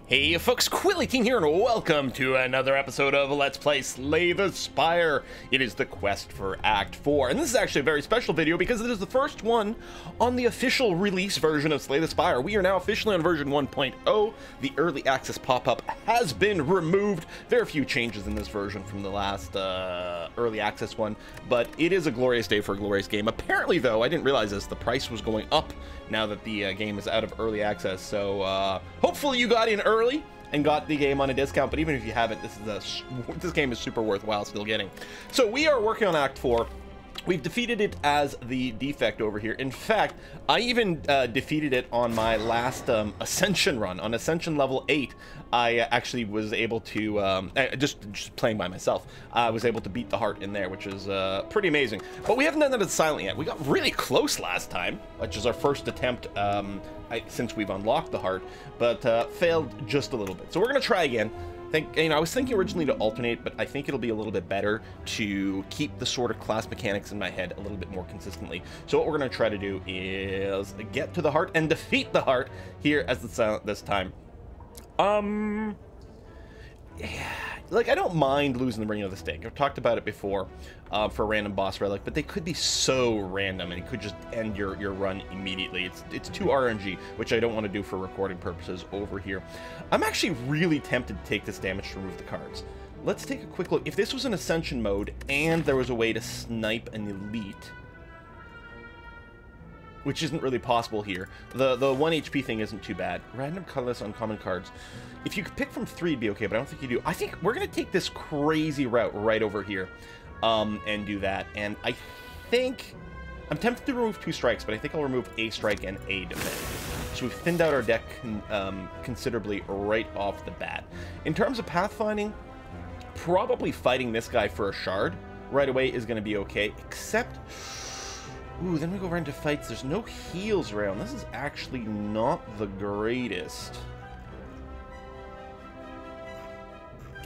Hey folks, Quilly King here, and welcome to another episode of Let's Play Slay the Spire. It is the quest for Act 4, and this is actually a very special video because it is the first one on the official release version of Slay the Spire. We are now officially on version 1.0. The early access pop-up has been removed. Very few changes in this version from the last early access one, but it is a glorious day for a glorious game. Apparently, though, I didn't realize this, the price was going up now that the game is out of early access, so hopefully you got in early and got the game on a discount, but even if you haven't, this game is super worthwhile still getting. So we are working on Act 4. We've defeated it as the defect over here. In fact, I even defeated it on my last Ascension run. On Ascension level 8, I actually was able to, just playing by myself, I was able to beat the heart in there, which is pretty amazing. But we haven't done that at Silent yet. We got really close last time, which is our first attempt since we've unlocked the heart, but failed just a little bit. So we're going to try again. I was thinking originally to alternate, but I think it'll be a little bit better to keep the sort of class mechanics in my head a little bit more consistently. So what we're going to try to do is get to the heart and defeat the heart here as the Silent this time. Yeah, like, I don't mind losing the Ring of the Stake. I've talked about it before for a random boss relic, but they could be so random and it could just end your run immediately. It's too RNG, which I don't want to do for recording purposes over here. I'm actually really tempted to take this damage to remove the cards. Let's take a quick look. If this was an Ascension mode and there was a way to snipe an elite, which isn't really possible here. The 1 HP thing isn't too bad. Random colorless uncommon cards. If you could pick from 3, it'd be okay, but I don't think you do. I think we're going to take this crazy route right over here and do that. And I think... I'm tempted to remove 2 strikes, but I think I'll remove a strike and a defend. So we've thinned out our deck considerably right off the bat. In terms of pathfinding, probably fighting this guy for a shard right away is going to be okay, except... Ooh, then we go right into fights. There's no heals around. This is actually not the greatest.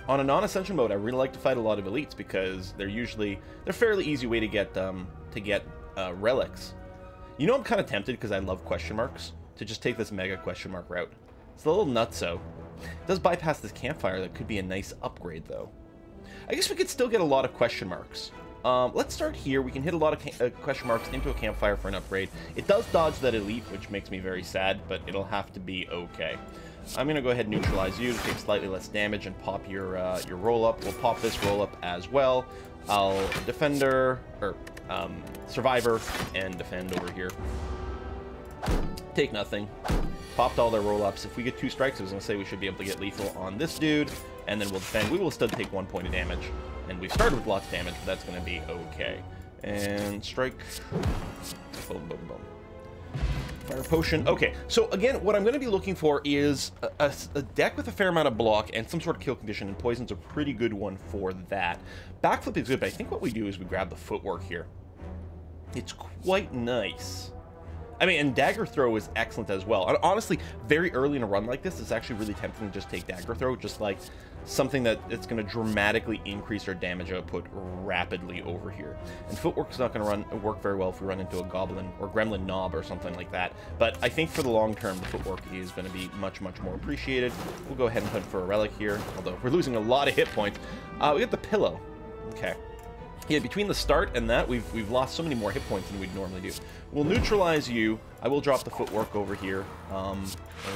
On a non-Ascension mode, I really like to fight a lot of elites because they're fairly easy way to get relics. You know, I'm kind of tempted because I love question marks to just take this mega question mark route. It's a little nutso. It does bypass this campfire. That could be a nice upgrade though. I guess we could still get a lot of question marks. Let's start here. We can hit a lot of question marks into a campfire for an upgrade. It does dodge that elite, which makes me very sad, but it'll have to be okay. I'm going to go ahead and neutralize you to take slightly less damage and pop your roll-up. We'll pop this roll-up as well. I'll survivor, and defend over here. Take nothing. Popped all their roll-ups. If we get 2 strikes, I was going to say we should be able to get lethal on this dude, and then we'll defend. We will still take 1 point of damage. And we've started with lots of damage, but that's going to be okay. And strike. Boom, boom, boom. Fire potion. Okay, so again, what I'm going to be looking for is a deck with a fair amount of block and some sort of kill condition, and poison's a pretty good one for that. Backflip is good, but I think what we do is we grab the footwork here. It's quite nice. I mean, and Dagger Throw is excellent as well. And honestly, very early in a run like this, it's actually really tempting to just take Dagger Throw, just like something that it's going to dramatically increase our damage output rapidly over here. And Footwork is not going to work very well if we run into a Goblin or Gremlin Knob or something like that. But I think for the long term, the Footwork is going to be much, much more appreciated. We'll go ahead and hunt for a relic here, although we're losing a lot of hit points. We got the Pillow. Okay. Yeah, between the start and that, we've lost so many more hit points than we'd normally do. We'll neutralize you. I will drop the footwork over here. There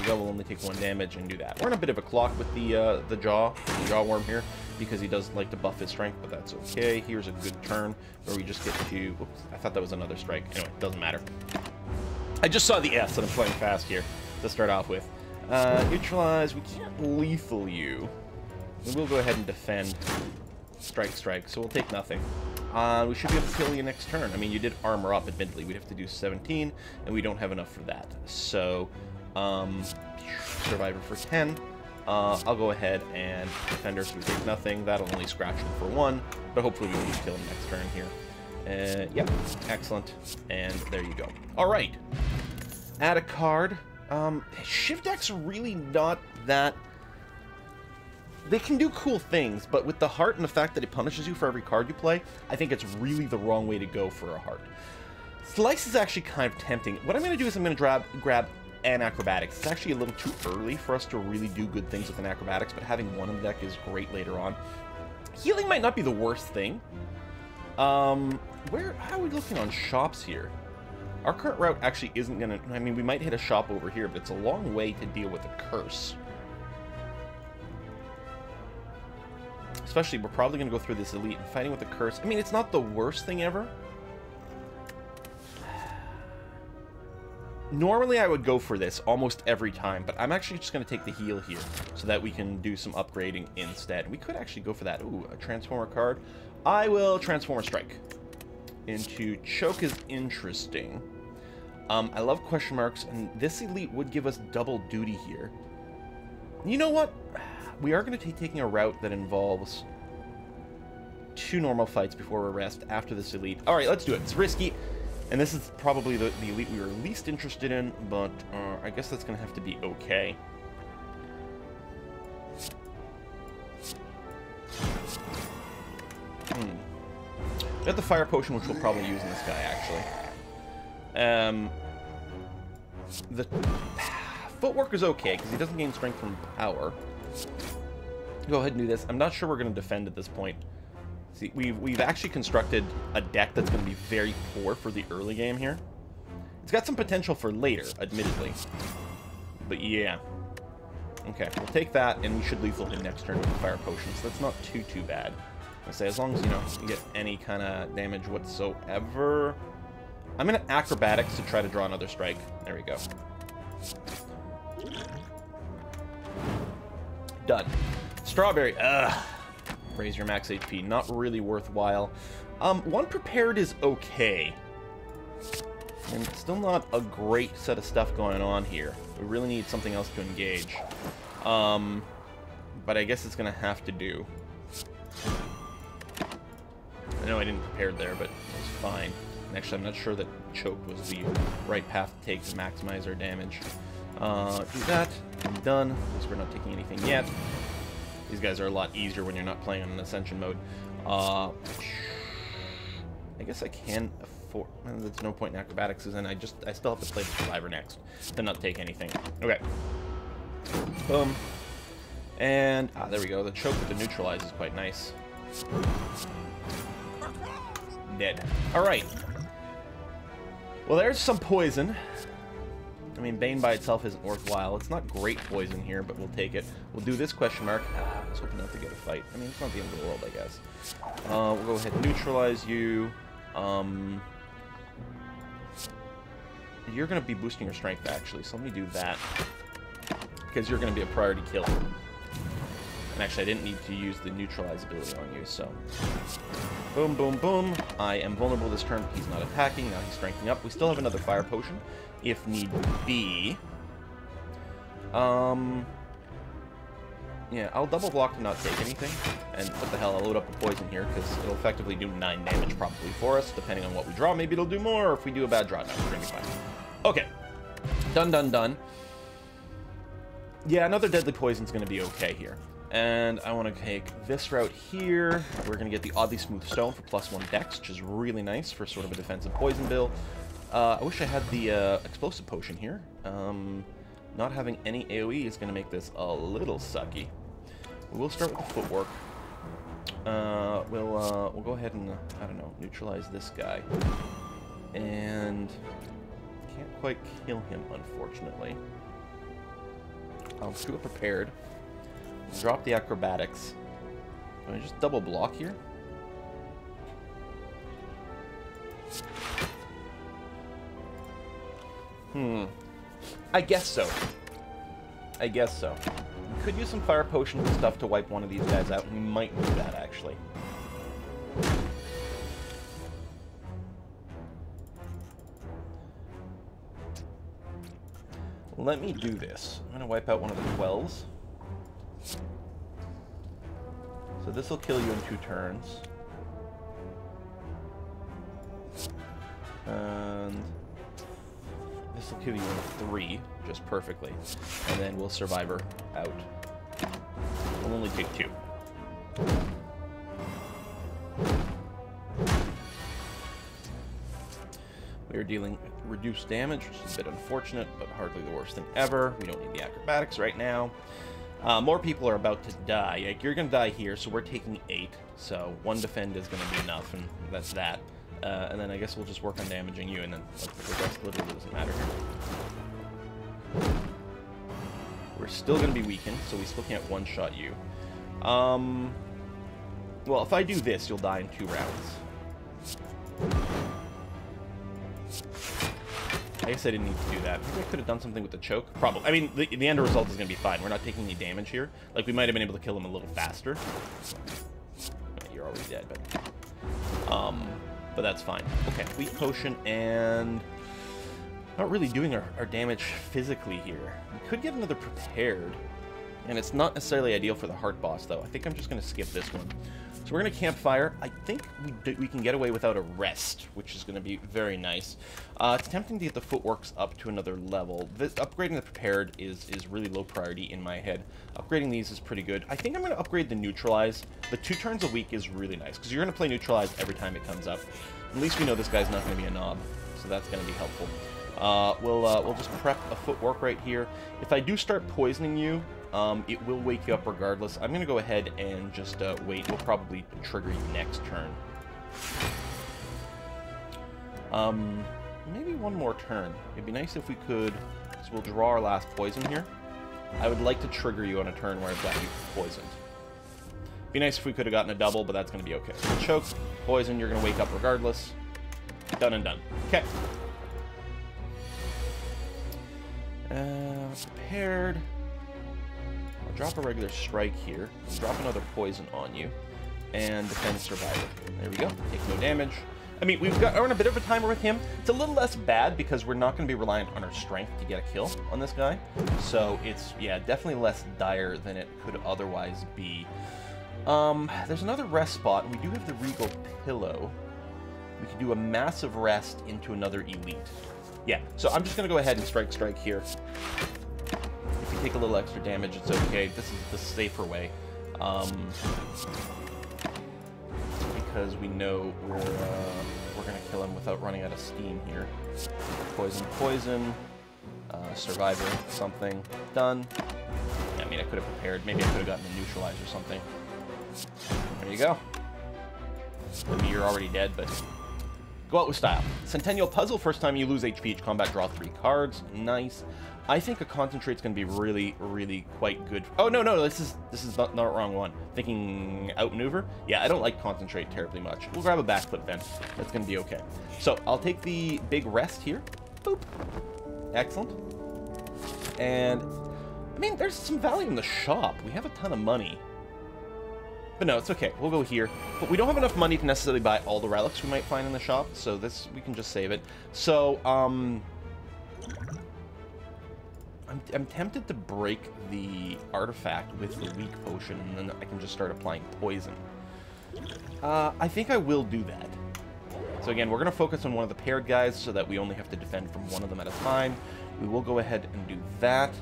we go. We'll only take 1 damage and do that. We're in a bit of a clock with the Jawworm here because he does like to buff his strength, but that's okay. Here's a good turn where we just get to... Oops, I thought that was another strike. Anyway, doesn't matter. I just saw the S and I'm playing fast here to start off with. Neutralize. We can't lethal you. We will go ahead and defend. Strike, strike, so we'll take nothing. We should be able to kill you next turn. I mean, you did armor up, admittedly. We'd have to do 17, and we don't have enough for that. So, Survivor for 10. I'll go ahead and Defender, so we take nothing. That'll only scratch him for 1, but hopefully we can just kill him next turn here. Yep, excellent. And there you go. All right. Add a card. Shift decks are really not that... They can do cool things, but with the heart and the fact that it punishes you for every card you play, I think it's really the wrong way to go for a heart. Slice is actually kind of tempting. What I'm going to do is I'm going to grab and acrobatics. It's actually a little too early for us to really do good things with an acrobatics, but having one on the deck is great later on. Healing might not be the worst thing. How are we looking on shops here? Our current route actually isn't going to... I mean, we might hit a shop over here, but it's a long way to deal with a curse. Especially, we're probably going to go through this elite and fighting with a curse. I mean, it's not the worst thing ever. Normally, I would go for this almost every time, but I'm actually just going to take the heal here so that we can do some upgrading instead. We could actually go for that. Ooh, a Transformer card. I will Transformer Strike. Into Choke is interesting. I love question marks, and this elite would give us double duty here. You know what? We are going to be taking a route that involves 2 normal fights before we rest after this elite. All right, let's do it. It's risky. And this is probably the elite we were least interested in, but I guess that's going to have to be okay. We got the fire potion, which we'll probably use in this guy, actually. The footwork is okay, because he doesn't gain strength from power. Go ahead and do this. I'm not sure we're going to defend at this point. See, we've actually constructed a deck that's going to be very poor for the early game here. It's got some potential for later, admittedly. But yeah. Okay, we'll take that, and we should lethal him next turn with the fire potion, so that's not too bad. I say, as long as, you know, you get any kind of damage whatsoever. I'm going to acrobatics to try to draw another strike. There we go. Done. Strawberry. Ugh. Raise your max HP. Not really worthwhile. 1 prepared is okay. And still not a great set of stuff going on here. We really need something else to engage. But I guess it's going to have to do. I know I didn't prepare there, but it was fine. And actually, I'm not sure that Choke was the right path to take to maximize our damage. Do that. I'm done, because we're not taking anything yet. These guys are a lot easier when you're not playing on an Ascension mode. I guess I can afford... There's no point in acrobatics, and I still have to play the Survivor next to not take anything. Okay. Boom. And, there we go. The Choke with the Neutralize is quite nice. Dead. Alright. Well, there's some poison. I mean, Bane by itself isn't worthwhile. It's not great poison here, but we'll take it. We'll do this question mark. I was hoping not to get a fight. I mean, it's not the end of the world, I guess. We'll go ahead and neutralize you. You're going to be boosting your strength, actually, so let me do that. Because you're going to be a priority kill. And actually, I didn't need to use the neutralize ability on you, so... Boom, boom, boom. I am vulnerable this turn. He's not attacking. Now he's strengthening up. We still have another fire potion, if need be. Yeah, I'll double block to not take anything. And what the hell, I'll load up a poison here, because it'll effectively do 9 damage probably for us, depending on what we draw. Maybe it'll do more, or if we do a bad draw, no, we're going to be fine. Okay. Done, done, done. Yeah, another deadly poison's going to be okay here. And I want to take this route here. We're going to get the Oddly Smooth Stone for +1 dex, which is really nice for sort of a defensive poison bill. I wish I had the Explosive Potion here. Not having any AoE is going to make this a little sucky. We'll start with the footwork. We'll go ahead and, I don't know, neutralize this guy. And can't quite kill him, unfortunately. I'll do it prepared. Drop the acrobatics. Can I just double block here? I guess so. I guess so. We could use some fire potions and stuff to wipe one of these guys out. We might do that, actually. Let me do this. I'm going to wipe out one of the 12s. So this will kill you in 2 turns. And this will kill you in 3, just perfectly. And then we'll Survivor out. We'll only take 2. We are dealing reduced damage, which is a bit unfortunate, but hardly the worst thing ever. We don't need the acrobatics right now. More people are about to die. Like, you're going to die here, so we're taking 8. So 1 defend is going to be enough, and that's that. And then I guess we'll just work on damaging you, and then the rest literally doesn't matter here. We're still going to be weakened, so we still can't one-shot you. Well, if I do this, you'll die in 2 rounds. I guess I didn't need to do that. Maybe I could have done something with the choke. Probably. I mean, the end result is going to be fine. We're not taking any damage here. Like, we might have been able to kill him a little faster. You're already dead, but that's fine. Okay, weak potion, and not really doing our damage physically here. We could get another prepared, and it's not necessarily ideal for the heart boss, though. I think I'm just going to skip this one. So we're going to campfire. I think we can get away without a rest, which is going to be very nice. It's tempting to get the footworks up to another level. Upgrading the prepared is really low priority in my head. Upgrading these is pretty good. I think I'm going to upgrade the neutralize. The 2 turns a week is really nice, because you're going to play neutralize every time it comes up. At least we know this guy's not going to be a knob, so that's going to be helpful. We'll just prep a footwork right here. If I do start poisoning you, it will wake you up regardless. I'm going to go ahead and just wait. We'll probably trigger you next turn. Maybe one more turn. It'd be nice if we could, so we'll draw our last poison here. I would like to trigger you on a turn where I've got you poisoned. Be nice if we could have gotten a double, but that's going to be okay. So choke, poison, you're going to wake up regardless. Done and done. Okay. Prepared. I'll drop a regular strike here. I'll drop another poison on you. And defend survivor. There we go. Take no damage. I mean, we're on a bit of a timer with him. It's a little less bad because we're not going to be reliant on our strength to get a kill on this guy. So it's, yeah, definitely less dire than it could otherwise be. There's another rest spot, and we do have the Regal Pillow. We can do a massive rest into another elite. Yeah, so I'm just going to go ahead and strike here. If we take a little extra damage, it's okay. This is the safer way. Because we know we're going to kill him without running out of steam here. Poison, survivor, something. Done. I mean, I could have prepared. Maybe I could have gotten a neutralize or something. There you go. Maybe you're already dead, but go out with style. Centennial Puzzle. First time you lose HP each combat, draw 3 cards. Nice. I think a concentrate's going to be really, really quite good. Oh, no, this is not the wrong one. Thinking outmaneuver? Yeah, I don't like concentrate terribly much. We'll grab a backflip then. That's going to be okay. So I'll take the big rest here. Boop. Excellent. And, I mean, there's some value in the shop. We have a ton of money. But no, it's okay. We'll go here. But we don't have enough money to necessarily buy all the relics we might find in the shop, so this, we can just save it. So, I'm tempted to break the artifact with the weak potion, and then I can just start applying poison. I think I will do that. So again, we're going to focus on one of the paired guys so that we only have to defend from one of them at a time. We will go ahead and do that.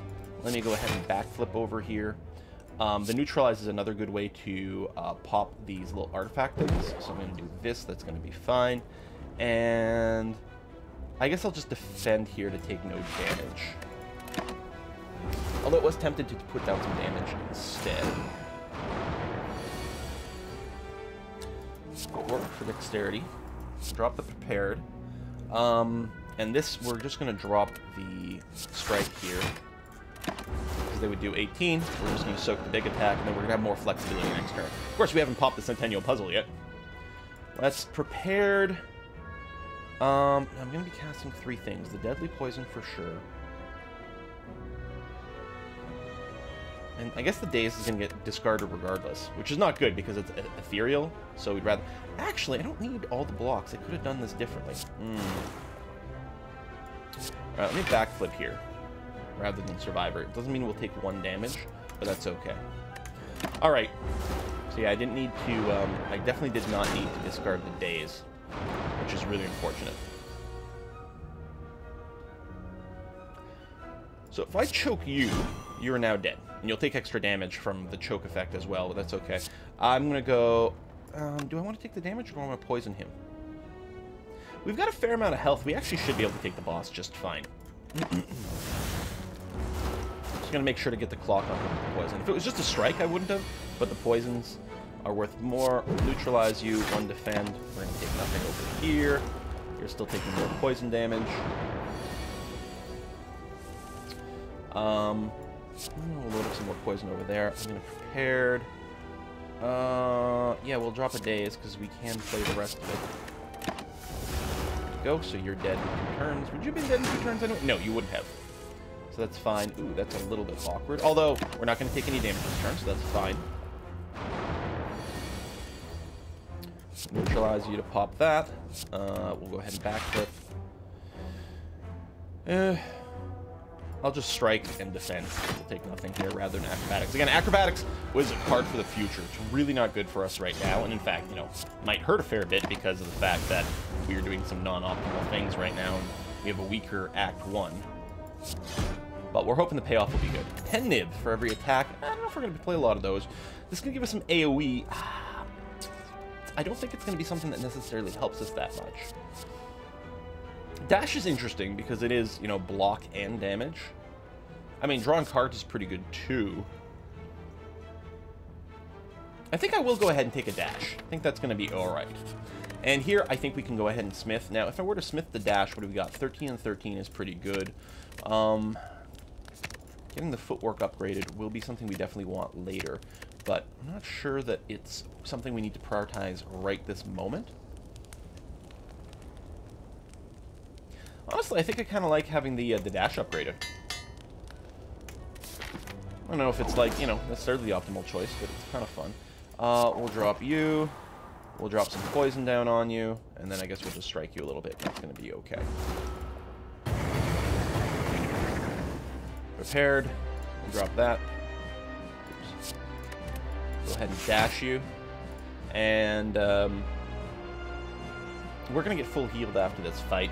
Let me go ahead and backflip over here. The neutralize is another good way to pop these little artifact things. So I'm going to do this. That's going to be fine. And I guess I'll just defend here to take no damage. Although it was tempted to put down some damage instead. Footwork for dexterity. Drop the prepared. And this, we're just going to drop the strike here. They would do 18. We're just going to soak the big attack, and then we're going to have more flexibility next turn. Of course, we haven't popped the Centennial Puzzle yet. That's prepared. I'm going to be casting 3 things. The Deadly Poison for sure. And I guess the Daze is going to get discarded regardless, which is not good because it's ethereal, so we'd rather... Actually, I don't need all the blocks. I could have done this differently. Alright, let me backflip here rather than survivor. It doesn't mean we'll take 1 damage, but that's okay. Alright. So yeah, I didn't need to... I definitely did not need to discard the Daze, which is really unfortunate. So if I choke you, you are now dead. And you'll take extra damage from the choke effect as well, but that's okay. I'm going to go... do I want to take the damage or do I want to poison him? We've got a fair amount of health. We actually should be able to take the boss just fine. Just gonna make sure to get the clock on the poison. If it was just a strike, I wouldn't have, but the poisons are worth more. We'll neutralize you, 1 defend. We're gonna take nothing over here. You're still taking more poison damage. We'll load up some more poison over there. I'm gonna prepared. Yeah, we'll drop a daze because we can play the rest of it. There you go. So you're dead in 2 turns. Would you be dead in 2 turns anyway? No, you wouldn't have. So that's fine. Ooh, that's a little bit awkward. Although we're not going to take any damage this turn, so that's fine. Neutralize you to pop that. We'll go ahead and backflip. I'll just strike and defend. We'll take nothing here rather than acrobatics. Again, acrobatics was hard for the future. It's really not good for us right now. And in fact, you know, might hurt a fair bit because of the fact that we are doing some non-optimal things right now. And we have a weaker Act 1. But we're hoping the payoff will be good. 10 nib for every attack. I don't know if we're going to play a lot of those. This is going to give us some AoE. I don't think it's going to be something that necessarily helps us that much. Dash is interesting because it is, you know, block and damage. I mean, drawing cards is pretty good too. I think I will go ahead and take a dash. I think that's going to be alright. And here, I think we can go ahead and smith. Now, if I were to smith the dash, what do we got? 13 and 13 is pretty good. Getting the footwork upgraded will be something we definitely want later. But I'm not sure that it's something we need to prioritize right this moment. Honestly, I think I kind of like having the dash upgraded. I don't know if it's like, you know, necessarily the optimal choice, but it's kind of fun. We'll drop you. We'll drop some poison down on you, and then I guess we'll just strike you a little bit. That's going to be okay. Prepared. We'll drop that. Oops. Go ahead and dash you. And we're going to get full healed after this fight.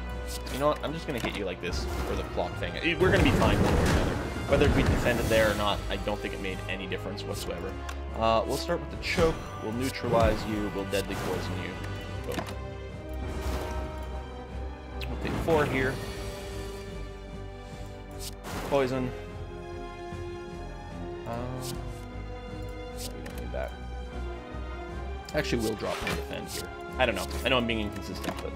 You know what? I'm just going to hit you like this for the clock thing. We're going to be fine one way or another. Whether we defended there or not, I don't think it made any difference whatsoever. We'll start with the choke. We'll neutralize you. We'll deadly poison you. Boom. We'll take 4 here. Poison. We don't need that. Actually, we'll drop more defend here. I don't know. I know I'm being inconsistent, but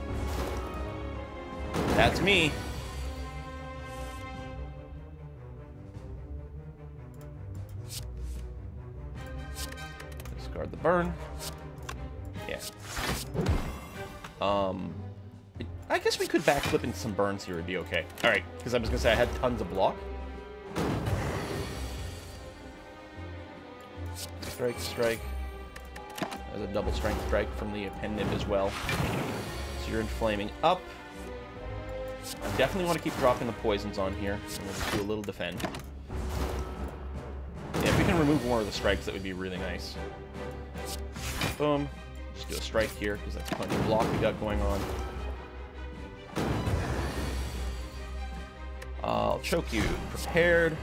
that's me. Discard the burn. Yeah. I guess we could backflip into some burns here. It'd be okay. All right, because I was gonna say I had tons of block. Strike, strike. There's a double strength strike from the pen nib as well. So you're inflaming up. I definitely want to keep dropping the poisons on here. I'm going to do a little defend. Yeah, if we can remove more of the strikes, that would be really nice. Boom. Just do a strike here, because that's plenty of block we got going on. I'll choke you. Prepared.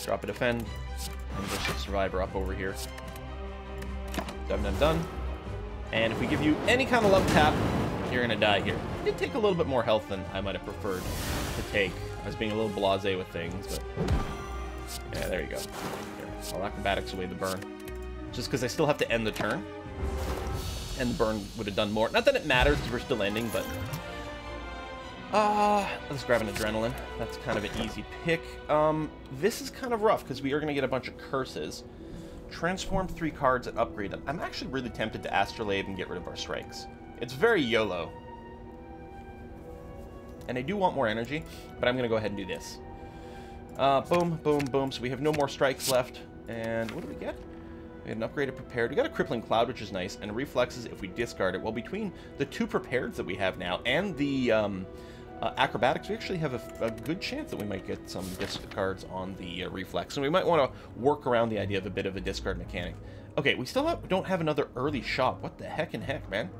Drop a defend. And push the survivor up over here. Done, done, done. And if we give you any kind of love tap, you're going to die here. It did take a little bit more health than I might have preferred to take. I was being a little blasé with things, but... yeah, there you go. Here, I'll acrobatics away the burn. Just because I still have to end the turn. And the burn would have done more. Not that it matters, because we're still ending, but... let's grab an adrenaline. That's kind of an easy pick. This is kind of rough, because we are going to get a bunch of curses. Transform 3 cards and upgrade them. I'm actually really tempted to Astrolabe and get rid of our strikes. It's very YOLO. And I do want more energy, but I'm going to go ahead and do this. Boom, boom, boom. So we have no more strikes left. And what do we get? We had an upgraded prepared. We got a crippling cloud, which is nice. And reflexes if we discard it. Well, between the 2 prepareds that we have now and the acrobatics, we actually have a good chance that we might get some discards on the reflex. And we might want to work around the idea of a bit of a discard mechanic. Okay, we still don't have another early shop. What the heck in heck, man?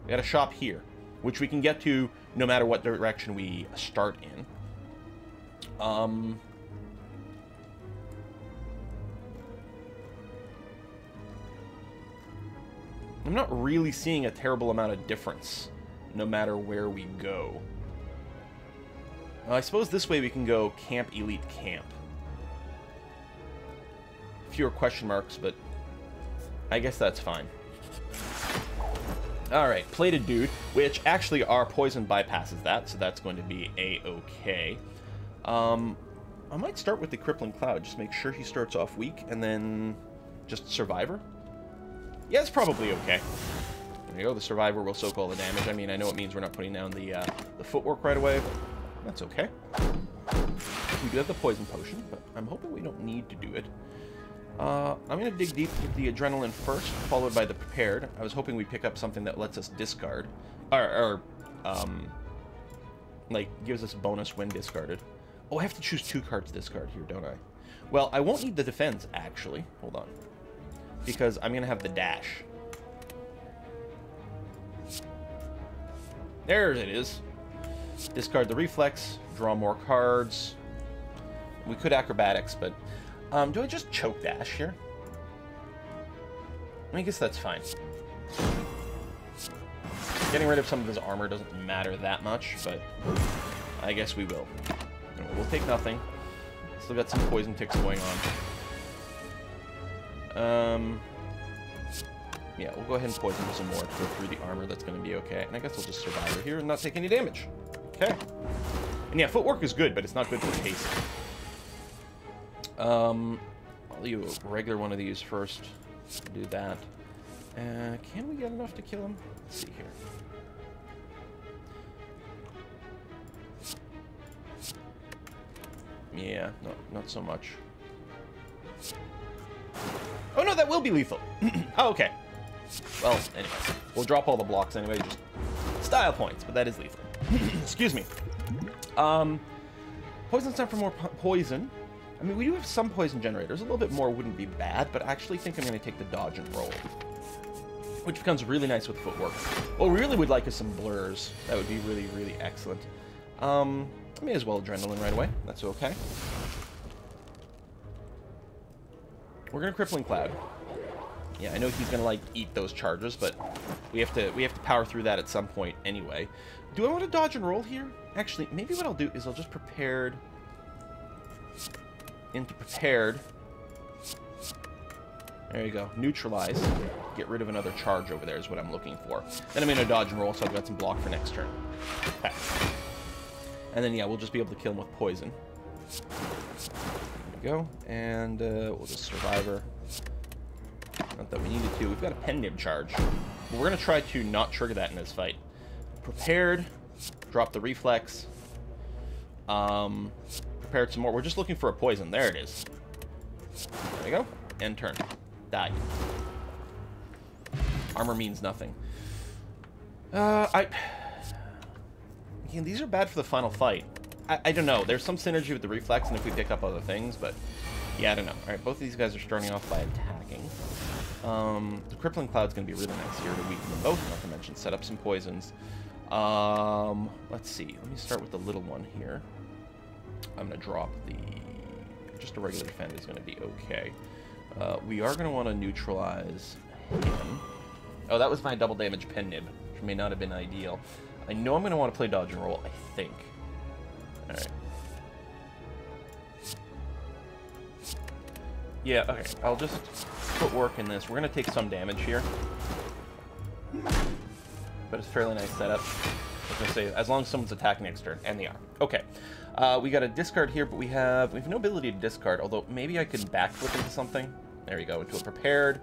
We got a shop here, which we can get to no matter what direction we start in. I'm not really seeing a terrible amount of difference no matter where we go. I suppose this way we can go camp, elite, camp. Fewer question marks, but I guess that's fine. Alright, plated dude, which actually our poison bypasses that, so that's going to be a-okay. I might start with the crippling cloud, just make sure he starts off weak, and then just survivor. Yeah, it's probably okay. There you go, the survivor will soak all the damage. I mean, I know it means we're not putting down the footwork right away, but that's okay. We do have the poison potion, but I'm hoping we don't need to do it. I'm going to dig deep with the adrenaline first, followed by the prepared. I was hoping we'd pick up something that lets us discard. Like, gives us bonus when discarded. Oh, I have to choose 2 cards discard here, don't I? Well, I won't need the defense, actually. Hold on. Because I'm going to have the dash. There it is. Discard the reflex, draw more cards. We could acrobatics, but... do I just choke dash here? I guess that's fine. Getting rid of some of his armor doesn't matter that much, but I guess we will. Anyway, we'll take nothing. Still got some poison ticks going on. Yeah, we'll go ahead and poison him some more to go through the armor. That's going to be okay. And I guess we'll just survive it here and not take any damage. Okay. And yeah, footwork is good, but it's not good for pacing. I'll do a regular one of these first. Do that. Can we get enough to kill him? Let's see here. Yeah, no, not so much. Oh no, that will be lethal. Oh, okay. Well, anyway, we'll drop all the blocks anyway, just style points, but that is lethal. Excuse me. Poison's time for more poison. I mean, we do have some poison generators. A little bit more wouldn't be bad, but I actually think I'm going to take the dodge and roll, which becomes really nice with footwork. What we really would like is some blurs. That would be really, really excellent. I may as well adrenaline right away. That's okay. We're going to crippling cloud. Yeah, I know he's going to, like, eat those charges, but we have to power through that at some point anyway. Do I want to dodge and roll here? Actually, maybe what I'll do is I'll just prepared into prepared. There you go. Neutralize. Get rid of another charge over there is what I'm looking for. Then I'm going to dodge and roll, so I've got some block for next turn. Okay. And then, yeah, we'll just be able to kill him with poison. There we go. And we'll just survivor. Not that we needed to. We've got a pen nib charge. But we're going to try to not trigger that in this fight. Prepared. Drop the reflex. Prepared some more. We're just looking for a poison. There it is. There we go. End turn. Die. Armor means nothing. Again, these are bad for the final fight. I don't know. There's some synergy with the reflex and if we pick up other things, but yeah, I don't know. Alright, both of these guys are starting off by attacking. The crippling cloud's going to be really nice here to weaken them both, not to mention set up some poisons. Let's see. Let me start with the little one here. I'm going to drop the... Just a regular defend is going to be okay. We are going to want to neutralize him. Oh, that was my double damage pen nib, which may not have been ideal. I know I'm going to want to play dodge and roll, I think. Alright. Yeah, okay. I'll just put work in this. We're going to take some damage here. But it's a fairly nice setup. I was going to say, as long as someone's attacking next turn, and they are. Okay. We got a discard here, but we have no ability to discard, although maybe I can backflip into something. There we go, into a prepared,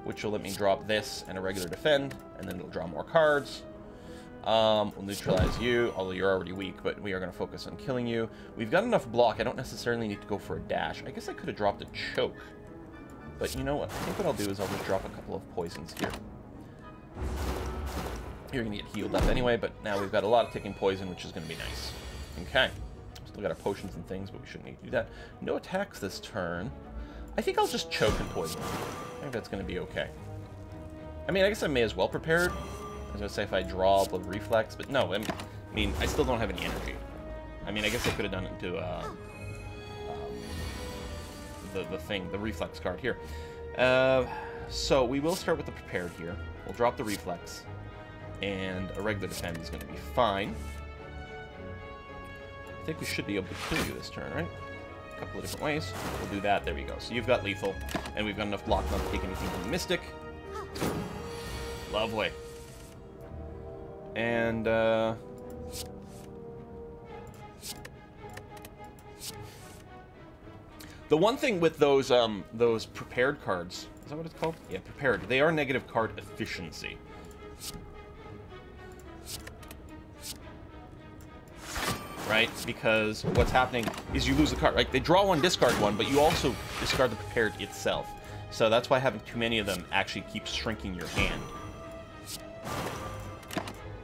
which will let me drop this and a regular defend, and then it'll draw more cards. We'll neutralize you, although you're already weak, but we are going to focus on killing you. We've got enough block. I don't necessarily need to go for a dash. I guess I could have dropped a choke. But you know what? I think what I'll do is I'll just drop a couple of poisons here. You're going to get healed up anyway, but now we've got a lot of ticking poison, which is going to be nice. Okay. Still got our potions and things, but we shouldn't need to do that. No attacks this turn. I think I'll just choke and poison. I think that's going to be okay. I mean, I guess I may as well prepare. I was going to say if I draw the reflex, but no, I mean, I still don't have any energy. I mean, I guess I could have done it into the reflex card here. So we will start with the prepared here. We'll drop the reflex. and a regular defend is going to be fine. I think we should be able to kill you this turn, right? A couple of different ways. We'll do that. There we go. So you've got lethal, and we've got enough block not to take anything from the Mystic. Lovely. And, the one thing with those prepared cards, is that what it's called? Yeah, prepared. They are negative card efficiency. Right? Because what's happening is you lose the card, right? They draw one, discard one, but you also discard the prepared itself. So that's why having too many of them actually keeps shrinking your hand.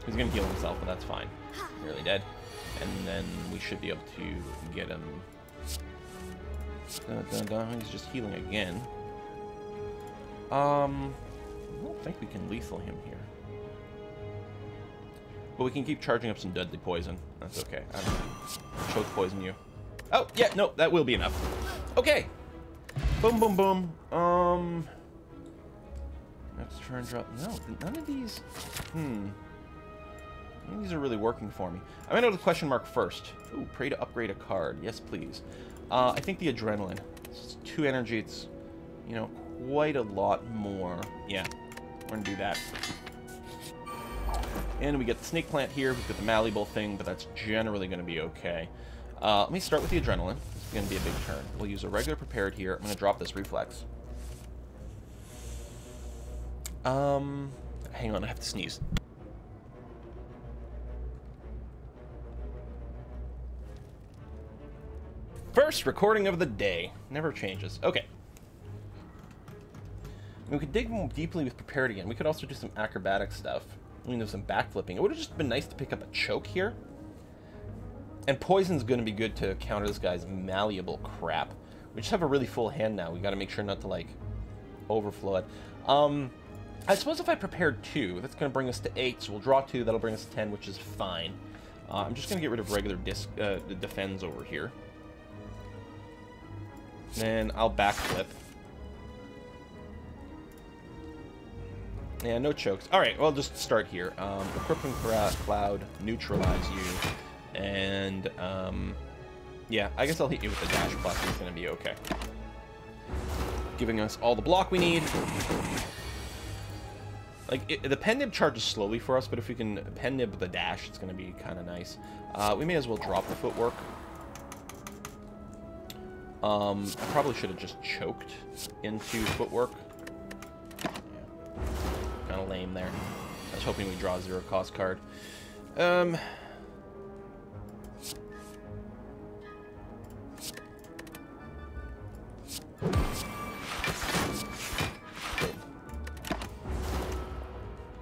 He's going to heal himself, but that's fine. Nearly dead. And then we should be able to get him... He's just healing again. I don't think we can lethal him here. But we can keep charging up some deadly poison. That's okay. I don't know. Choke poison you. Oh, yeah, no, that will be enough. Okay. Boom, boom, boom. Next turn drop. No, none of these... None of these are really working for me. I'm going to go to the question mark first. Ooh, pray to upgrade a card. Yes, please. I think the adrenaline. It's 2 energy. It's, you know, quite a lot more. Yeah, we're going to do that. And we get the snake plant here. We've got the malleable thing, but that's generally going to be okay. Let me start with the adrenaline. It's going to be a big turn. We'll use a regular prepared here. I'm going to drop this reflex. Hang on, I have to sneeze. First recording of the day. Never changes. Okay. We could dig more deeply with prepared again. We could also do some acrobatic stuff. We can do some backflipping. It would have just been nice to pick up a choke here. And poison's going to be good to counter this guy's malleable crap. We just have a really full hand now. We got to make sure not to, like, overflow it. I suppose if I prepared 2, that's going to bring us to 8. So we'll draw 2. That'll bring us to 10, which is fine. I'm just going to get rid of regular defends over here. Then I'll backflip. Yeah, no chokes. Alright, well, I'll just start here. Crippling Cloud, neutralize you. And, yeah, I guess I'll hit you with the dash plus. It's going to be okay. Giving us all the block we need. Like, the pen nib charges slowly for us, but if we can pen nib the dash, it's going to be kind of nice. We may as well drop the footwork. I probably should have just choked into footwork. Yeah. Kind of lame there. I was hoping we draw a 0-cost card.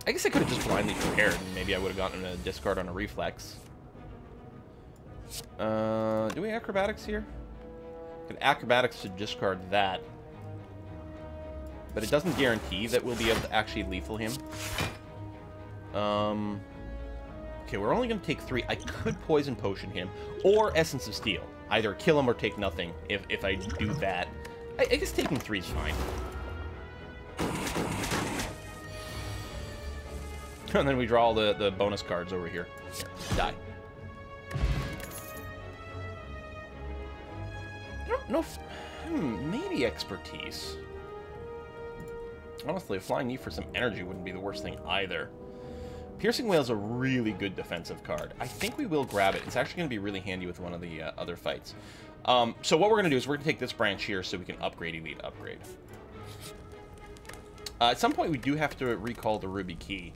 I guess I could have just blindly prepared, and maybe I would have gotten a discard on a reflex. Do we acrobatics here? Acrobatics to discard that. But it doesn't guarantee that we'll be able to actually lethal him. Okay, we're only going to take 3. I could poison potion him, or Essence of Steel. Either kill him or take nothing, if I do that. I guess taking 3 is fine. And then we draw all the bonus cards over here. Here, die. I don't know if... maybe expertise. Honestly, a flying knee for some energy wouldn't be the worst thing either. Piercing Whale is a really good defensive card. I think we will grab it. It's actually going to be really handy with one of the other fights. So what we're going to do is we're going to take this branch here so we can upgrade Elite Upgrade. At some point, we do have to recall the Ruby Key.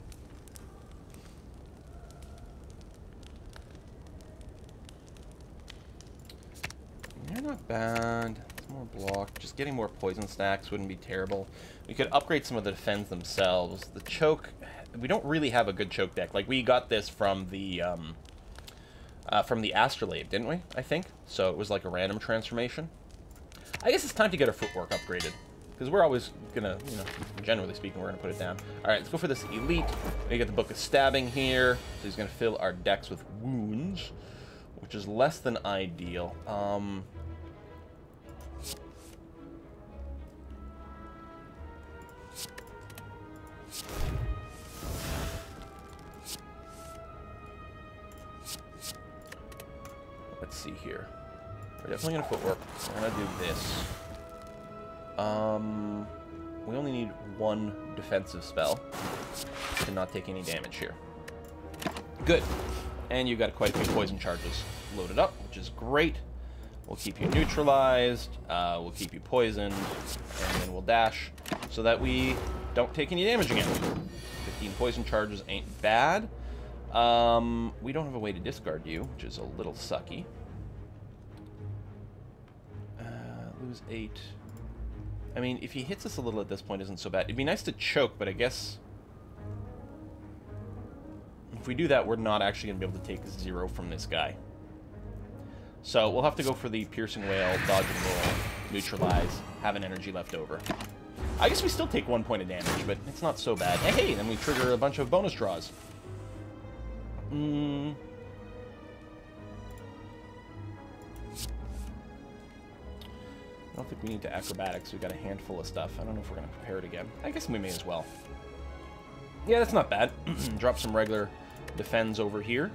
They're not bad. It's more block. Just getting more poison stacks wouldn't be terrible. We could upgrade some of the defense themselves. The choke, we don't really have a good choke deck. Like, we got this from the Astrolabe, didn't we? I think. So it was like a random transformation. I guess it's time to get our footwork upgraded. Because we're always gonna, you know, generally speaking, we're gonna put it down. Alright, let's go for this Elite. We get the Book of Stabbing here. So he's gonna fill our decks with wounds, which is less than ideal. let's see here. We're definitely going to footwork. We're going to do this. We only need one defensive spell to not take any damage here. Good. And you've got quite a few poison charges loaded up, which is great. We'll keep you neutralized, we'll keep you poisoned, and then we'll dash so that we don't take any damage again. 15 poison charges ain't bad. We don't have a way to discard you, which is a little sucky. Lose 8. I mean, if he hits us a little at this point, isn't so bad. It'd be nice to choke, but I guess if we do that, we're not actually going to be able to take 0 from this guy. So we'll have to go for the Piercing Wail, dodge and roll, neutralize, have an energy left over. I guess we still take 1 point of damage, but it's not so bad. Hey, then we trigger a bunch of bonus draws. I don't think we need to acrobatics. We've got a handful of stuff. I don't know if we're going to prepare it again. I guess we may as well. Yeah, that's not bad. Drop some regular defends over here.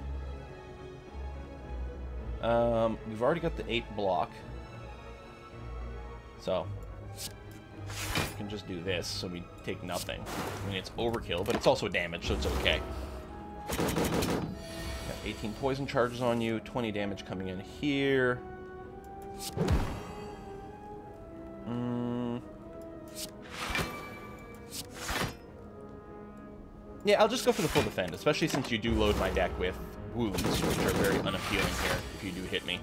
We've already got the 8 block. So we can just do this so we take nothing. I mean, it's overkill, but it's also damage, so it's okay. Got 18 poison charges on you, 20 damage coming in here. Yeah, I'll just go for the full defend, especially since you do load my deck with wounds, which are very unappealing here if you do hit me.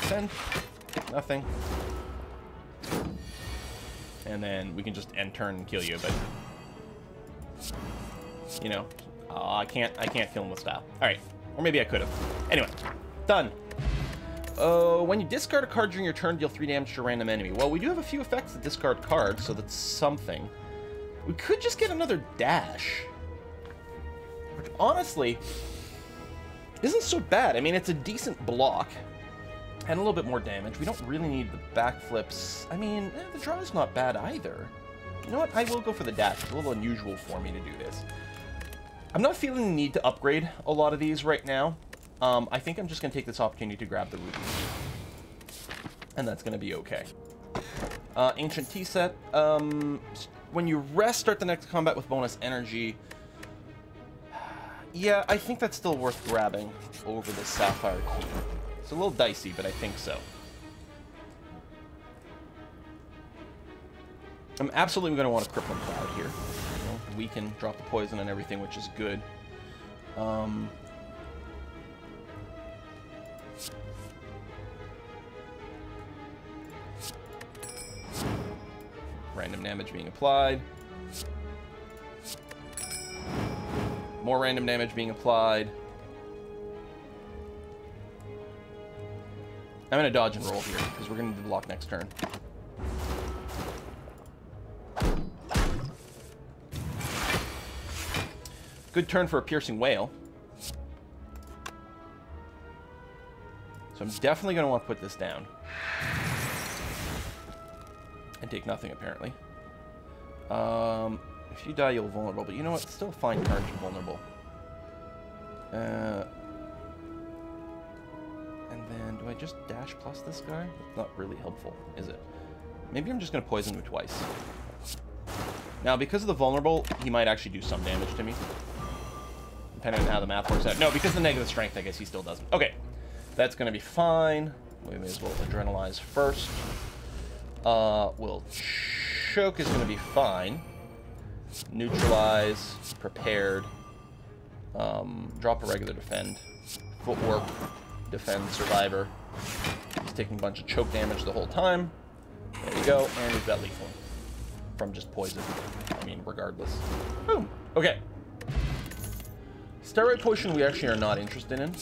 Defend, nothing. And then we can just end turn and kill you, but you know, I can't kill him with style. All right, or maybe I could have. Anyway, done. When you discard a card during your turn, deal 3 damage to a random enemy. Well, we do have a few effects that discard cards, so that's something. We could just get another dash, which honestly isn't so bad. I mean, it's a decent block and a little bit more damage. We don't really need the backflips. I mean, the draw is not bad either. You know what? I will go for the dash. It's a little unusual for me to do this. I'm not feeling the need to upgrade a lot of these right now. I think I'm just going to take this opportunity to grab the rubies. And that's going to be okay. Ancient Tea Set. When you rest, start the next combat with bonus energy. Yeah, I think that's still worth grabbing over the Sapphire Key. It's a little dicey, but I think so. I'm absolutely going to want a Crippling Cloud here. You know, weaken, drop the poison and everything, which is good. Random damage being applied. More random damage being applied. I'm going to dodge and roll here, because we're going to do the block next turn. Good turn for a Piercing Wail. So I'm definitely going to want to put this down. And take nothing, apparently. If you die, you'll vulnerable. But you know what? It's still a fine turn to vulnerable. And then, do I just dash plus this guy? That's not really helpful, is it? Maybe I'm just going to poison him twice. Now, because of the vulnerable, he might actually do some damage to me. Depending on how the math works out. No, because of the negative strength, I guess he still doesn't. Okay. That's going to be fine. We may as well adrenalize first. We'll choke is going to be fine. Neutralize, prepared. Drop a regular defend. Footwork, defend, survivor. He's taking a bunch of choke damage the whole time. There we go, and we've got lethal. From just poison. I mean, regardless. Boom. Okay. Steroid Potion we actually are not interested in.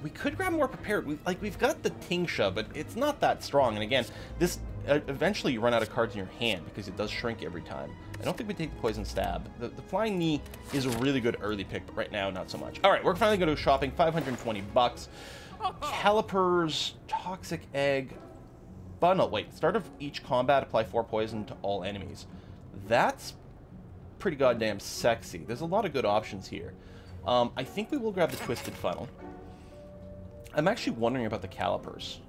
We could grab more prepared. We've got the Tingsha, but it's not that strong. And again, this eventually you run out of cards in your hand because it does shrink every time. I don't think we take the Poison Stab. The Flying Knee is a really good early pick, but right now, not so much. All right, we're finally going to go shopping. 520 bucks. Calipers, Toxic Egg, Bundle. Wait, start of each combat, apply 4 poison to all enemies. That's pretty goddamn sexy. There's a lot of good options here. I think we will grab the Twisted Funnel. I'm actually wondering about the Calipers.